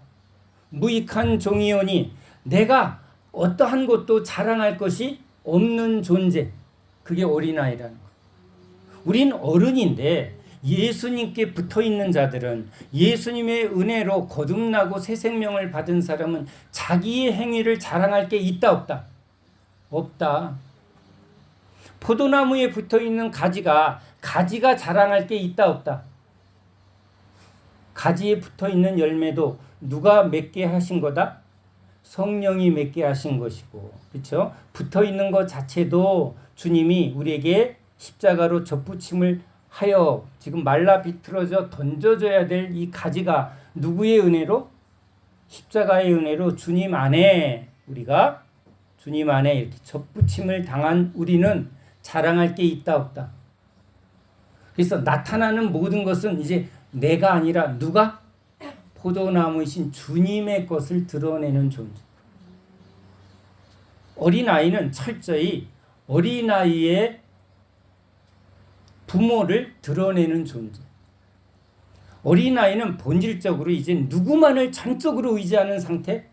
무익한 종이오니 내가 어떠한 것도 자랑할 것이 없는 존재. 그게 어린아이라는 거. 우린 어른인데 예수님께 붙어있는 자들은, 예수님의 은혜로 거듭나고 새 생명을 받은 사람은 자기의 행위를 자랑할 게 있다 없다? 없다. 포도나무에 붙어있는 가지가 자랑할 게 있다 없다? 가지에 붙어있는 열매도 누가 맺게 하신 거다? 성령이 맺게 하신 것이고, 그렇죠? 붙어있는 것 자체도 주님이 우리에게 십자가로 접붙임을 하여 지금 말라 비틀어져 던져져야 될 이 가지가 누구의 은혜로? 십자가의 은혜로 주님 안에, 우리가 주님 안에 이렇게 접붙임을 당한 우리는 자랑할 게 있다 없다? 그래서 나타나는 모든 것은 이제 내가 아니라 누가? 포도나무이신 주님의 것을 드러내는 존재. 어린아이는 철저히 어린아이의 부모를 드러내는 존재. 어린아이는 본질적으로 이제 누구만을 전적으로 의지하는 상태,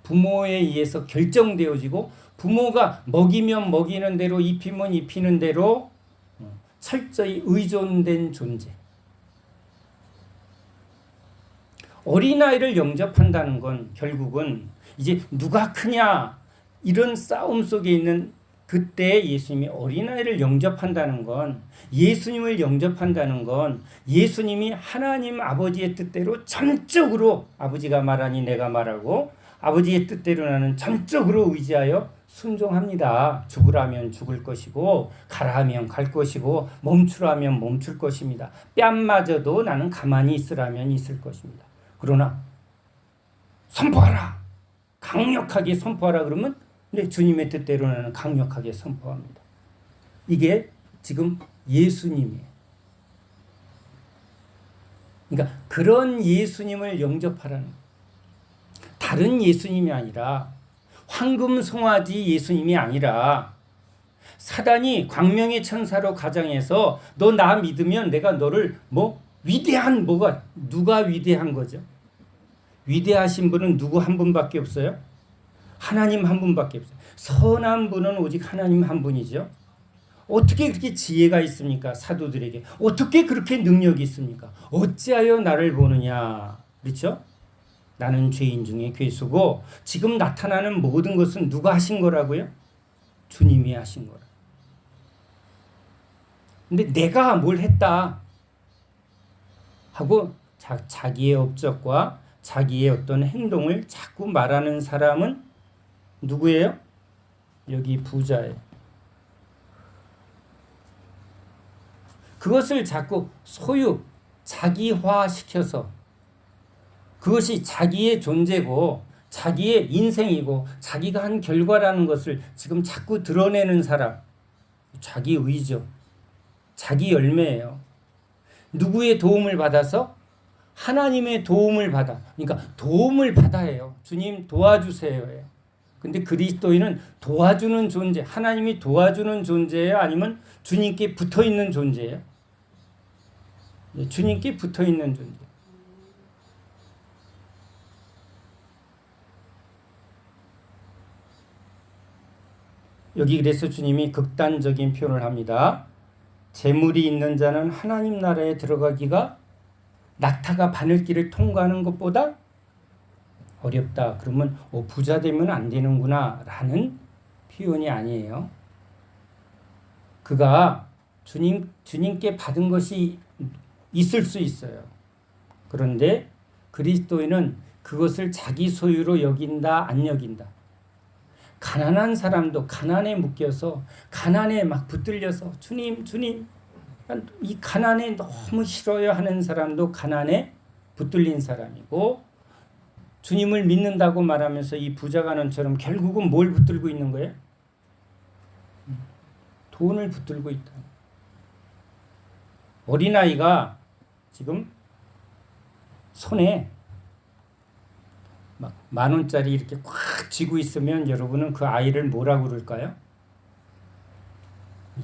부모에 의해서 결정되어지고 부모가 먹이면 먹이는 대로 입히면 입히는 대로 철저히 의존된 존재. 어린아이를 영접한다는 건 결국은 이제 누가 크냐 이런 싸움 속에 있는 그때 예수님이 어린아이를 영접한다는 건, 예수님을 영접한다는 건 예수님이 하나님 아버지의 뜻대로 전적으로, 아버지가 말하니 내가 말하고 아버지의 뜻대로 나는 전적으로 의지하여 순종합니다. 죽으라면 죽을 것이고 가라 하면 갈 것이고 멈추라면 멈출 것입니다. 뺨마저도 나는 가만히 있으라면 있을 것입니다. 그러나 선포하라, 강력하게 선포하라 그러면 근데 주님의 뜻대로 나는 강력하게 선포합니다. 이게 지금 예수님이에요. 그러니까 그런 예수님을 영접하라는 거예요. 다른 예수님이 아니라, 황금 송아지 예수님이 아니라, 사단이 광명의 천사로 가장해서 너 나 믿으면 내가 너를 위대한 누가 위대한 거죠? 위대하신 분은 누구 한 분밖에 없어요? 하나님 한 분밖에 없어요. 선한 분은 오직 하나님 한 분이죠. 어떻게 그렇게 지혜가 있습니까? 사도들에게. 어떻게 그렇게 능력이 있습니까? 어찌하여 나를 보느냐. 그렇죠? 나는 죄인 중에 괴수고 지금 나타나는 모든 것은 누가 하신 거라고요? 주님이 하신 거라. 근데 내가 뭘 했다 하고 자기의 업적과 자기의 어떤 행동을 자꾸 말하는 사람은 누구예요? 여기 부자예요. 그것을 자꾸 자기화시켜서 그것이 자기의 존재고 자기의 인생이고 자기가 한 결과라는 것을 지금 자꾸 드러내는 사람, 자기 의죠. 자기 열매예요. 누구의 도움을 받아서? 하나님의 도움을 받아. 그러니까 도움을 받아야 해요. 주님 도와주세요. 근데 그리스도인은 도와주는 존재, 하나님이 도와주는 존재예요? 아니면 주님께 붙어 있는 존재예요? 주님께 붙어 있는 존재. 여기 그래서 주님이 극단적인 표현을 합니다. 재물이 있는 자는 하나님 나라에 들어가기가 낙타가 바늘길을 통과하는 것보다 어렵다. 그러면 부자 되면 안 되는구나 라는 표현이 아니에요. 그가 주님께 받은 것이 있을 수 있어요. 그런데 그리스도인은 그것을 자기 소유로 여긴다, 안 여긴다. 가난한 사람도 가난에 묶여서 가난에 막 붙들려서 주님 이 가난에 너무 싫어요 하는 사람도 가난에 붙들린 사람이고, 주님을 믿는다고 말하면서 이 부자간원처럼 결국은 뭘 붙들고 있는 거예요? 돈을 붙들고 있다. 어린아이가 지금 손에 막 10,000원짜리 이렇게 꽉 쥐고 있으면 여러분은 그 아이를 뭐라고 그럴까요?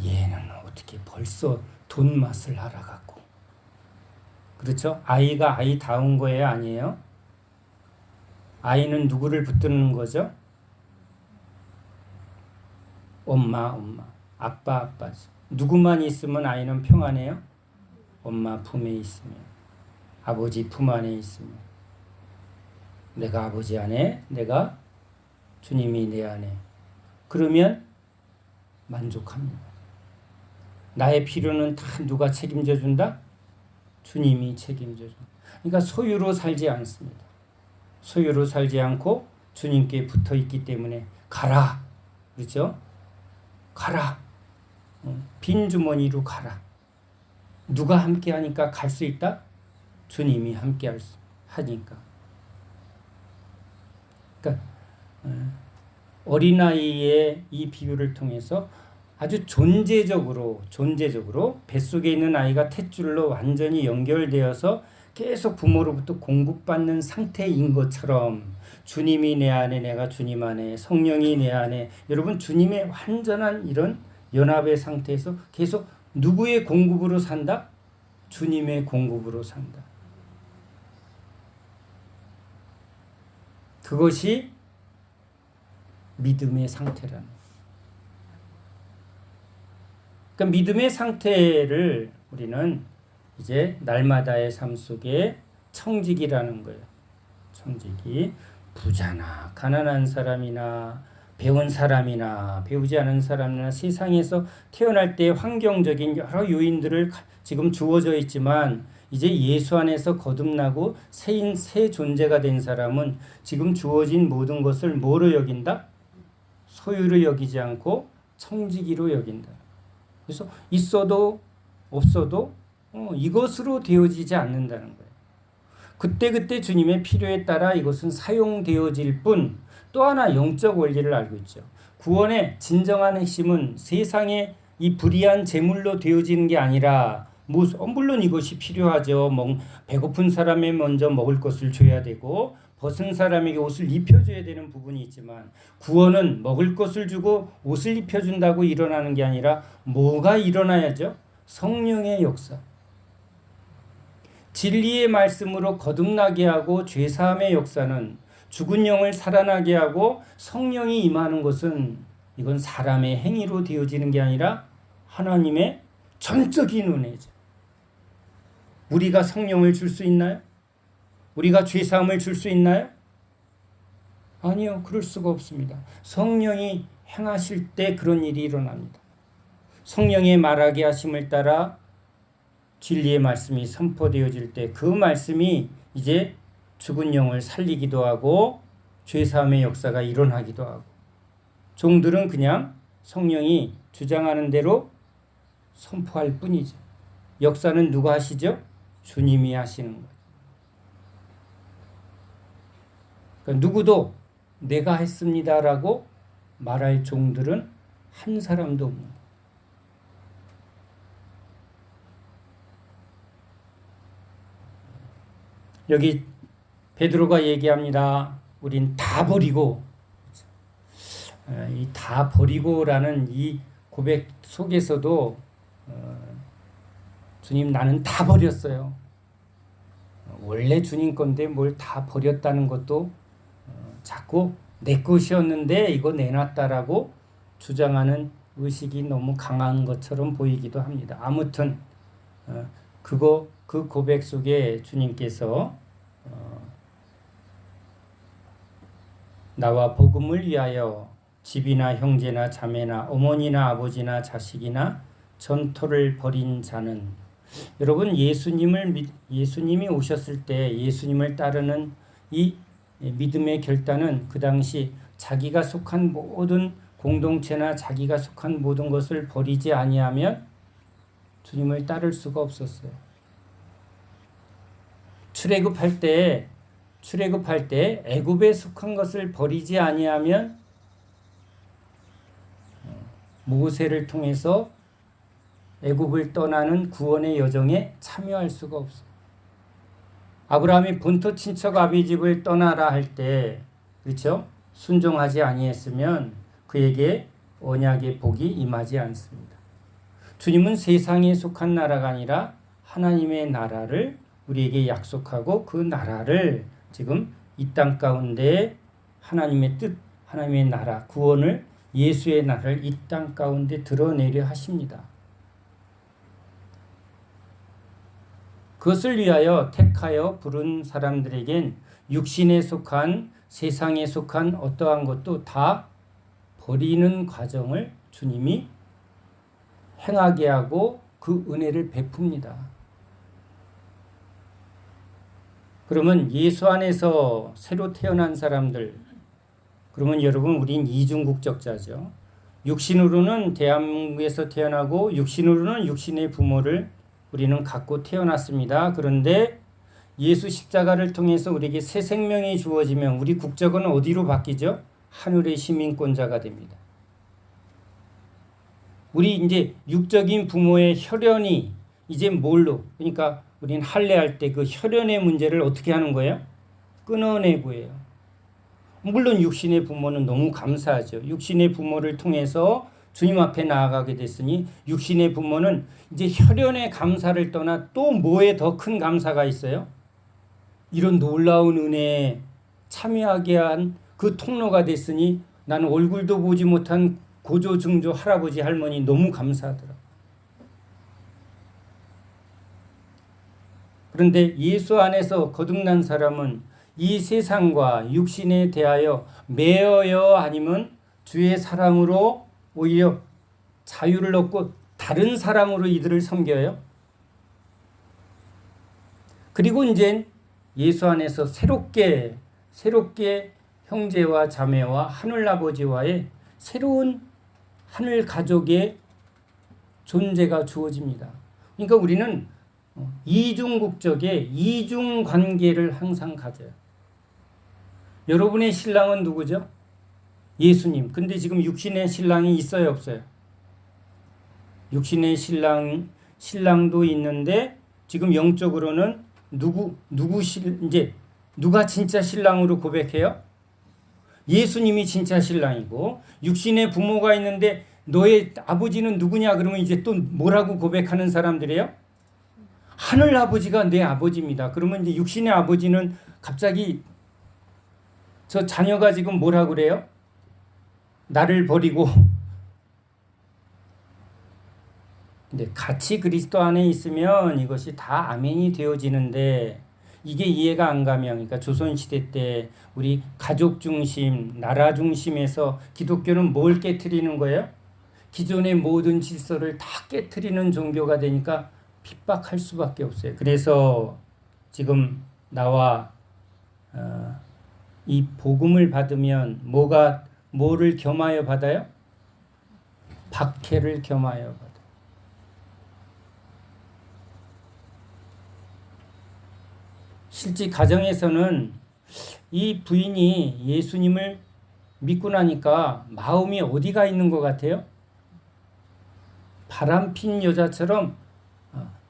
얘는 어떻게 벌써 돈 맛을 알아갖고. 그렇죠? 아이가 아이다운 거예요? 아니에요? 아이는 누구를 붙드는 거죠? 엄마. 아빠지. 누구만 있으면 아이는 평안해요? 엄마 품에 있으면, 아버지 품 안에 있으면. 내가 아버지 안에, 내가 주님이 내 안에. 그러면 만족합니다. 나의 필요는 다 누가 책임져 준다? 주님이 책임져 준다. 그러니까 소유로 살지 않습니다. 소유로 살지 않고 주님께 붙어 있기 때문에 가라. 그렇죠? 가라. 빈 주머니로 가라. 누가 함께 하니까 갈 수 있다? 주님이 함께 하니까. 그러니까 어린아이의 이 비유를 통해서 아주 존재적으로 뱃속에 있는 아이가 탯줄로 완전히 연결되어서 계속 부모로부터 공급받는 상태인 것처럼, 주님이 내 안에, 내가 주님 안에, 성령이 내 안에, 여러분 주님의 완전한 이런 연합의 상태에서 계속 누구의 공급으로 산다? 주님의 공급으로 산다. 그것이 믿음의 상태라는. 그러니까 믿음의 상태를 우리는 이제 날마다의 삶 속에 청직이라는 거예요. 청직이 부자나 가난한 사람이나 배운 사람이나 배우지 않은 사람이나 세상에서 태어날 때 환경적인 여러 요인들을 지금 주어져 있지만, 이제 예수 안에서 거듭나고 새 존재가 된 사람은 지금 주어진 모든 것을 뭐로 여긴다? 소유로 여기지 않고 청지기로 여긴다. 그래서 있어도 없어도 이것으로 되어지지 않는다는 거예요. 그때 주님의 필요에 따라 이것은 사용되어질 뿐, 또 하나 영적 원리를 알고 있죠. 구원의 진정한 핵심은 세상에 이 불의한 재물로 되어지는 게 아니라, 물론 이것이 필요하죠. 배고픈 사람에 먼저 먹을 것을 줘야 되고 벗은 사람에게 옷을 입혀줘야 되는 부분이 있지만, 구원은 먹을 것을 주고 옷을 입혀준다고 일어나는 게 아니라 뭐가 일어나야죠? 성령의 역사. 진리의 말씀으로 거듭나게 하고 죄사함의 역사는, 죽은 영을 살아나게 하고 성령이 임하는 것은, 이건 사람의 행위로 되어지는 게 아니라 하나님의 전적인 은혜죠. 우리가 성령을 줄 수 있나요? 우리가 죄사함을 줄 수 있나요? 아니요, 그럴 수가 없습니다. 성령이 행하실 때 그런 일이 일어납니다. 성령의 말하게 하심을 따라 진리의 말씀이 선포되어질 때 그 말씀이 이제 죽은 영을 살리기도 하고 죄사함의 역사가 일어나기도 하고, 종들은 그냥 성령이 주장하는 대로 선포할 뿐이죠. 역사는 누가 하시죠? 주님이 하시는 거예요. 그러니까 누구도 내가 했습니다라고 말할 종들은 한 사람도 없는 거예요. 여기 베드로가 얘기합니다. 우린 다 버리고 이 다 버리고라는 이 고백 속에서도 주님 나는 다 버렸어요. 원래 주님 건데 뭘 다 버렸다는 것도 자꾸 내 것이었는데 이거 내놨다라고 주장하는 의식이 너무 강한 것처럼 보이기도 합니다. 아무튼 그 고백 속에 주님께서 나와 복음을 위하여 집이나 형제나 자매나 어머니나 아버지나 자식이나 전토를 벌인 자는, 여러분 예수님이 오셨을 때 예수님을 따르는 이 믿음의 결단은 그 당시 자기가 속한 모든 공동체나 자기가 속한 모든 것을 버리지 아니하면 주님을 따를 수가 없었어요. 출애굽할 때 애굽에 속한 것을 버리지 아니하면 모세를 통해서 애굽을 떠나는 구원의 여정에 참여할 수가 없어요. 아브라함이 본토 친척 아비집을 떠나라 할 때, 그렇죠? 순종하지 아니했으면 그에게 언약의 복이 임하지 않습니다. 주님은 세상에 속한 나라가 아니라 하나님의 나라를 우리에게 약속하고 그 나라를 지금 이 땅 가운데 하나님의 뜻, 하나님의 나라, 구원을, 예수의 나라를 이 땅 가운데 드러내려 하십니다. 그것을 위하여 택하여 부른 사람들에겐 육신에 속한, 세상에 속한 어떠한 것도 다 버리는 과정을 주님이 행하게 하고 그 은혜를 베풉니다. 그러면 예수 안에서 새로 태어난 사람들, 그러면 여러분 우린 이중국적자죠. 육신으로는 대한민국에서 태어나고 육신으로는 육신의 부모를 우리는 갖고 태어났습니다. 그런데 예수 십자가를 통해서 우리에게 새 생명이 주어지면 우리 국적은 어디로 바뀌죠? 하늘의 시민권자가 됩니다. 우리 이제 육적인 부모의 혈연이 이제 뭘로? 그러니까 우리는 할례할 때 그 혈연의 문제를 어떻게 하는 거예요? 끊어내고 해요. 물론 육신의 부모는 너무 감사하죠. 육신의 부모를 통해서 주님 앞에 나아가게 됐으니 육신의 부모는 이제 혈연의 감사를 떠나 또 뭐에 더 큰 감사가 있어요? 이런 놀라운 은혜에 참여하게 한 그 통로가 됐으니 나는 얼굴도 보지 못한 고조 증조 할아버지 할머니 너무 감사하더라. 그런데 예수 안에서 거듭난 사람은 이 세상과 육신에 대하여 매여요 아니면 주의 사랑으로 오히려 자유를 얻고 다른 사랑으로 이들을 섬겨요. 그리고 이제 예수 안에서 새롭게 형제와 자매와 하늘아버지와의 새로운 하늘 가족의 존재가 주어집니다. 그러니까 우리는 이중국적의 이중관계를 항상 가져요. 여러분의 신랑은 누구죠? 예수님. 근데 지금 육신의 신랑이 있어요, 없어요? 육신의 신랑도 있는데 지금 영적으로는 이제 누가 진짜 신랑으로 고백해요? 예수님이 진짜 신랑이고, 육신의 부모가 있는데 너의 아버지는 누구냐 그러면 이제 또 뭐라고 고백하는 사람들이에요? 하늘 아버지가 내 아버지입니다. 그러면 이제 육신의 아버지는 갑자기 저 자녀가 지금 뭐라 그래요? 나를 버리고. 근데 같이 그리스도 안에 있으면 이것이 다 아멘이 되어지는데, 이게 이해가 안 가면, 그러니까 조선시대 때 우리 가족 중심, 나라 중심에서 기독교는 뭘 깨트리는 거예요? 기존의 모든 질서를 다 깨트리는 종교가 되니까 핍박할 수밖에 없어요. 그래서 지금 나와 이 복음을 받으면 뭐를 겸하여 받아요? 박해를 겸하여 받아요. 실제 가정에서는 이 부인이 예수님을 믿고 나니까 마음이 어디가 있는 것 같아요? 바람핀 여자처럼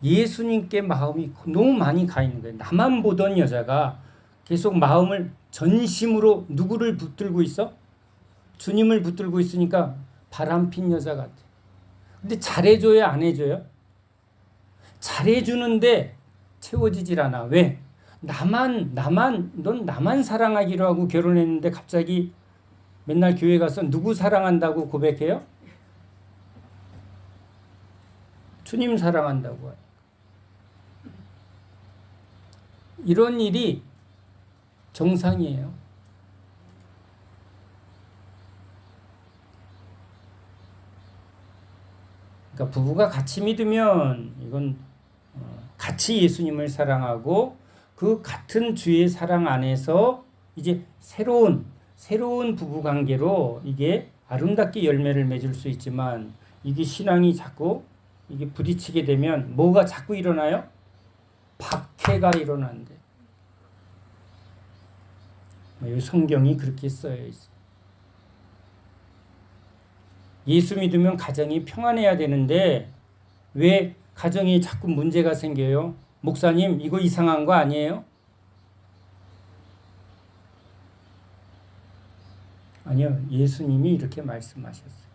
예수님께 마음이 너무 많이 가 있는 거예요. 나만 보던 여자가 계속 마음을 전심으로 누구를 붙들고 있어? 주님을 붙들고 있으니까 바람핀 여자 같아. 근데 잘해줘요, 안 해줘요? 잘해주는데 채워지질 않아. 왜? 넌 나만 사랑하기로 하고 결혼했는데 갑자기 맨날 교회 가서 누구 사랑한다고 고백해요? 주님 사랑한다고. 이런 일이 정상이에요. 그러니까 부부가 같이 믿으면 이건 같이 예수님을 사랑하고 그 같은 주의 사랑 안에서 이제 새로운 부부 관계로 이게 아름답게 열매를 맺을 수 있지만 이게 신앙이 자꾸 이게 부딪히게 되면 뭐가 자꾸 일어나요? 박해가 일어난대. 성경이 그렇게 써여 있어요. 예수 믿으면 가정이 평안해야 되는데 왜 가정이 자꾸 문제가 생겨요? 목사님, 이거 이상한 거 아니에요? 아니요, 예수님이 이렇게 말씀하셨어요.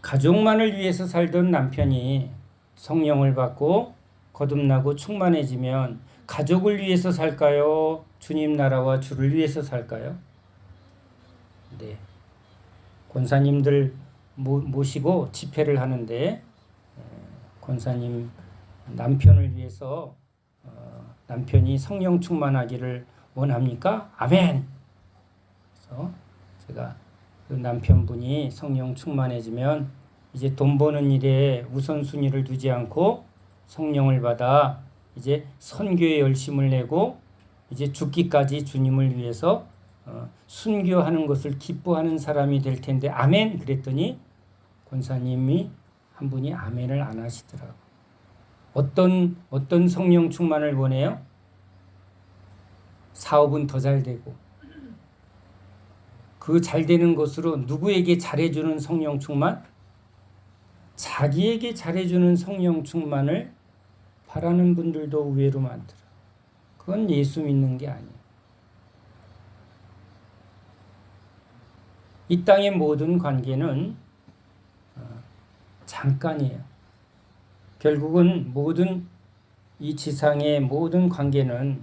가족만을 위해서 살던 남편이 성령을 받고 거듭나고 충만해지면 가족을 위해서 살까요? 주님 나라와 주를 위해서 살까요? 네. 권사님들 모시고 집회를 하는데 권사님 남편을 위해서 남편이 성령 충만하기를 원합니까? 아멘. 그래서 제가 그 남편분이 성령 충만해지면 이제 돈 버는 일에 우선순위를 두지 않고 성령을 받아 이제 선교에 열심을 내고 이제 죽기까지 주님을 위해서 순교하는 것을 기뻐하는 사람이 될 텐데 아멘 그랬더니 권사님이 한 분이 아멘을 안 하시더라고요. 어떤 성령 충만을 원해요? 사업은 더 잘 되고 그 잘 되는 것으로 누구에게 잘해주는 성령 충만? 자기에게 잘해주는 성령 충만을 바라는 분들도 의외로 많더라. 그건 예수 믿는 게 아니에요. 이 땅의 모든 관계는 잠깐이에요. 결국은 이 지상의 모든 관계는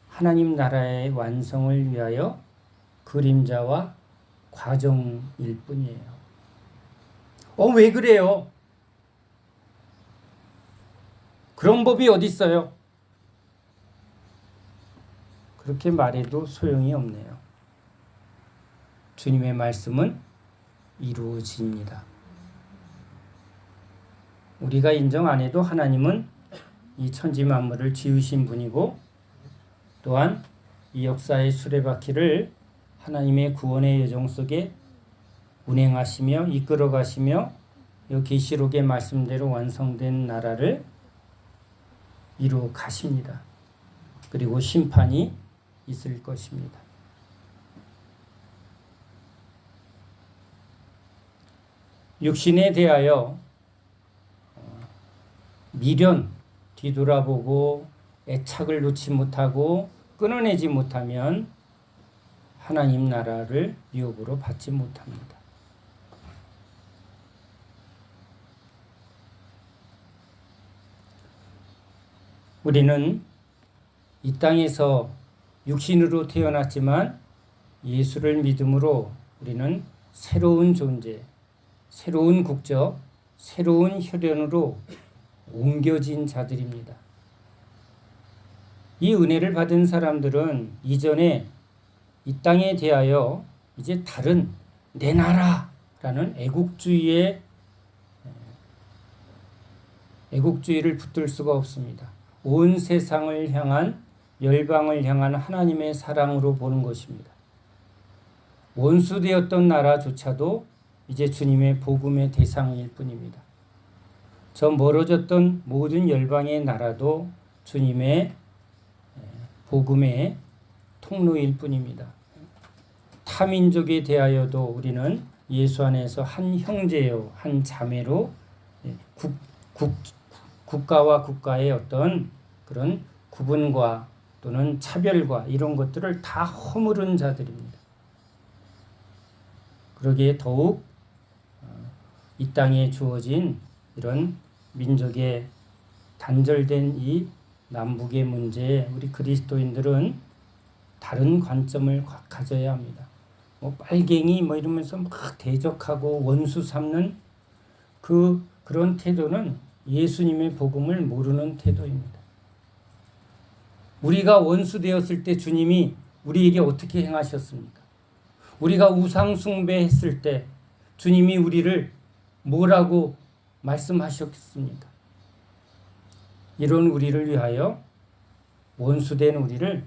하나님 나라의 완성을 위하여 그림자와 과정일 뿐이에요. 왜 그래요? 그런 법이 어디 있어요? 그렇게 말해도 소용이 없네요. 주님의 말씀은 이루어집니다. 우리가 인정 안 해도 하나님은 이 천지 만물을 지으신 분이고 또한 이 역사의 수레바퀴를 하나님의 구원의 여정 속에 운행하시며 이끌어 가시며 이 계시록의 말씀대로 완성된 나라를 이루어 가십니다. 그리고 심판이 있을 것입니다. 육신에 대하여 미련, 뒤돌아보고 애착을 놓지 못하고 끊어내지 못하면 하나님 나라를 유업으로 받지 못합니다. 우리는 이 땅에서 육신으로 태어났지만 예수를 믿음으로 우리는 새로운 존재, 새로운 국적, 새로운 혈연으로 옮겨진 자들입니다. 이 은혜를 받은 사람들은 이전에 이 땅에 대하여 이제 다른 내 나라라는 애국주의를 붙들 수가 없습니다. 온 세상을 향한 열방을 향한 하나님의 사랑으로 보는 것입니다. 원수되었던 나라조차도 이제 주님의 복음의 대상일 뿐입니다. 저 멀어졌던 모든 열방의 나라도 주님의 복음의 통로일 뿐입니다. 타민족에 대하여도 우리는 예수 안에서 한 형제요, 한 자매로 국가와 국가의 어떤 그런 구분과 또는 차별과 이런 것들을 다 허물은 자들입니다. 그러기에 더욱 이 땅에 주어진 이런 민족의 단절된 이 남북의 문제에 우리 그리스도인들은 다른 관점을 가져야 합니다. 뭐 빨갱이 이러면서 막 대적하고 원수 삼는 그런 태도는 예수님의 복음을 모르는 태도입니다. 우리가 원수 되었을 때 주님이 우리에게 어떻게 행하셨습니까? 우리가 우상 숭배했을 때 주님이 우리를 뭐라고 말씀하셨습니까? 이런 우리를 위하여, 원수된 우리를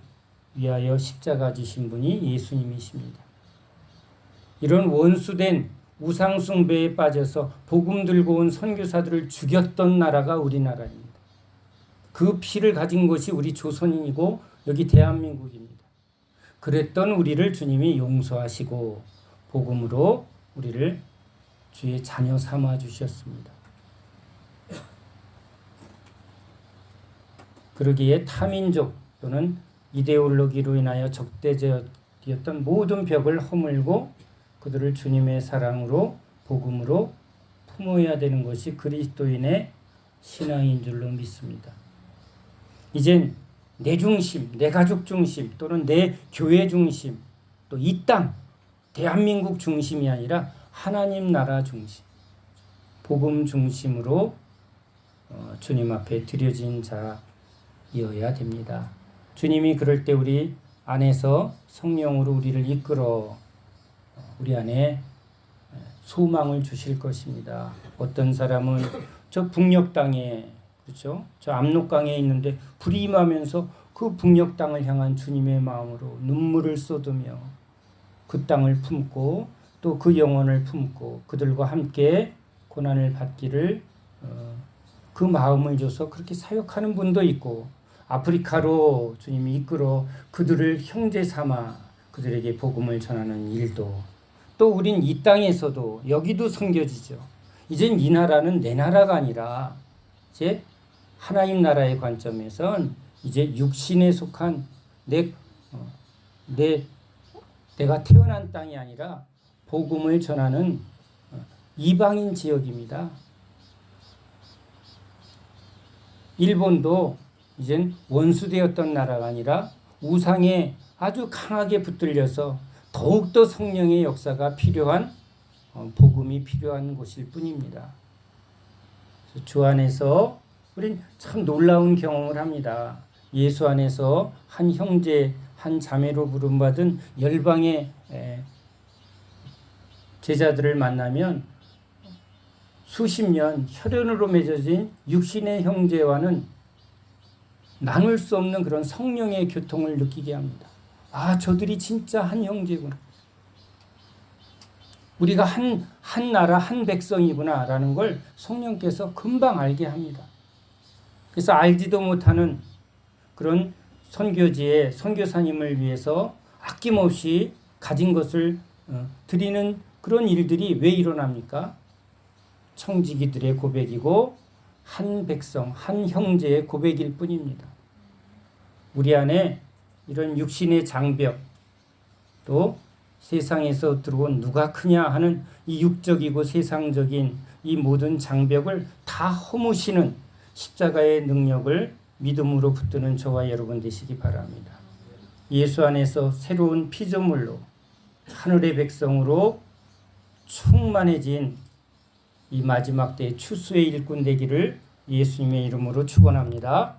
위하여 십자가 지신 분이 예수님이십니다. 이런 원수된 우상 숭배에 빠져서 복음 들고 온 선교사들을 죽였던 나라가 우리나라입니다. 그 피를 가진 것이 우리 조선인이고 여기 대한민국입니다. 그랬던 우리를 주님이 용서하시고 복음으로 우리를 주의 자녀 삼아 주셨습니다. 그러기에 타민족 또는 이데올로기로 인하여 적대되었던 모든 벽을 허물고 그들을 주님의 사랑으로 복음으로 품어야 되는 것이 그리스도인의 신앙인 줄로 믿습니다. 이젠 내 중심, 내 가족 중심 또는 내 교회 중심, 또 이 땅, 대한민국 중심이 아니라 하나님 나라 중심, 복음 중심으로 주님 앞에 드려진 자이어야 됩니다. 주님이 그럴 때 우리 안에서 성령으로 우리를 이끌어 우리 안에 소망을 주실 것입니다. 어떤 사람은 저 북녘 땅에, 그렇죠? 저 압록강에 있는데 불이 임하면서 그 북녘 땅을 향한 주님의 마음으로 눈물을 쏟으며 그 땅을 품고 또 그 영혼을 품고 그들과 함께 고난을 받기를 그 마음을 줘서 그렇게 사역하는 분도 있고, 아프리카로 주님이 이끌어 그들을 형제 삼아 그들에게 복음을 전하는 일도, 또 우린 이 땅에서도 여기도 섬겨지죠. 이젠 이 나라는 내 나라가 아니라 이제 하나님 나라의 관점에선 이제 육신에 속한 내가 태어난 땅이 아니라 복음을 전하는 이방인 지역입니다. 일본도 이젠 원수되었던 나라가 아니라 우상에 아주 강하게 붙들려서 더욱더 성령의 역사가 필요한, 복음이 필요한 곳일 뿐입니다. 주 안에서 우린 참 놀라운 경험을 합니다. 예수 안에서 한 형제, 한 자매로 부름받은 열방의 제자들을 만나면 수십 년 혈연으로 맺어진 육신의 형제와는 나눌 수 없는 그런 성령의 교통을 느끼게 합니다. 아, 저들이 진짜 한 형제구나. 우리가 한 나라, 한 백성이구나 라는 걸 성령께서 금방 알게 합니다. 그래서 알지도 못하는 그런 선교지에 선교사님을 위해서 아낌없이 가진 것을 드리는 그런 일들이 왜 일어납니까? 청지기들의 고백이고 한 백성, 한 형제의 고백일 뿐입니다. 우리 안에 이런 육신의 장벽, 또 세상에서 들어온 누가 크냐 하는 이 육적이고 세상적인 이 모든 장벽을 다 허무시는 십자가의 능력을 믿음으로 붙드는 저와 여러분 되시기 바랍니다. 예수 안에서 새로운 피조물로 하늘의 백성으로 충만해진 이 마지막 때의 추수의 일꾼 되기를 예수님의 이름으로 축원합니다.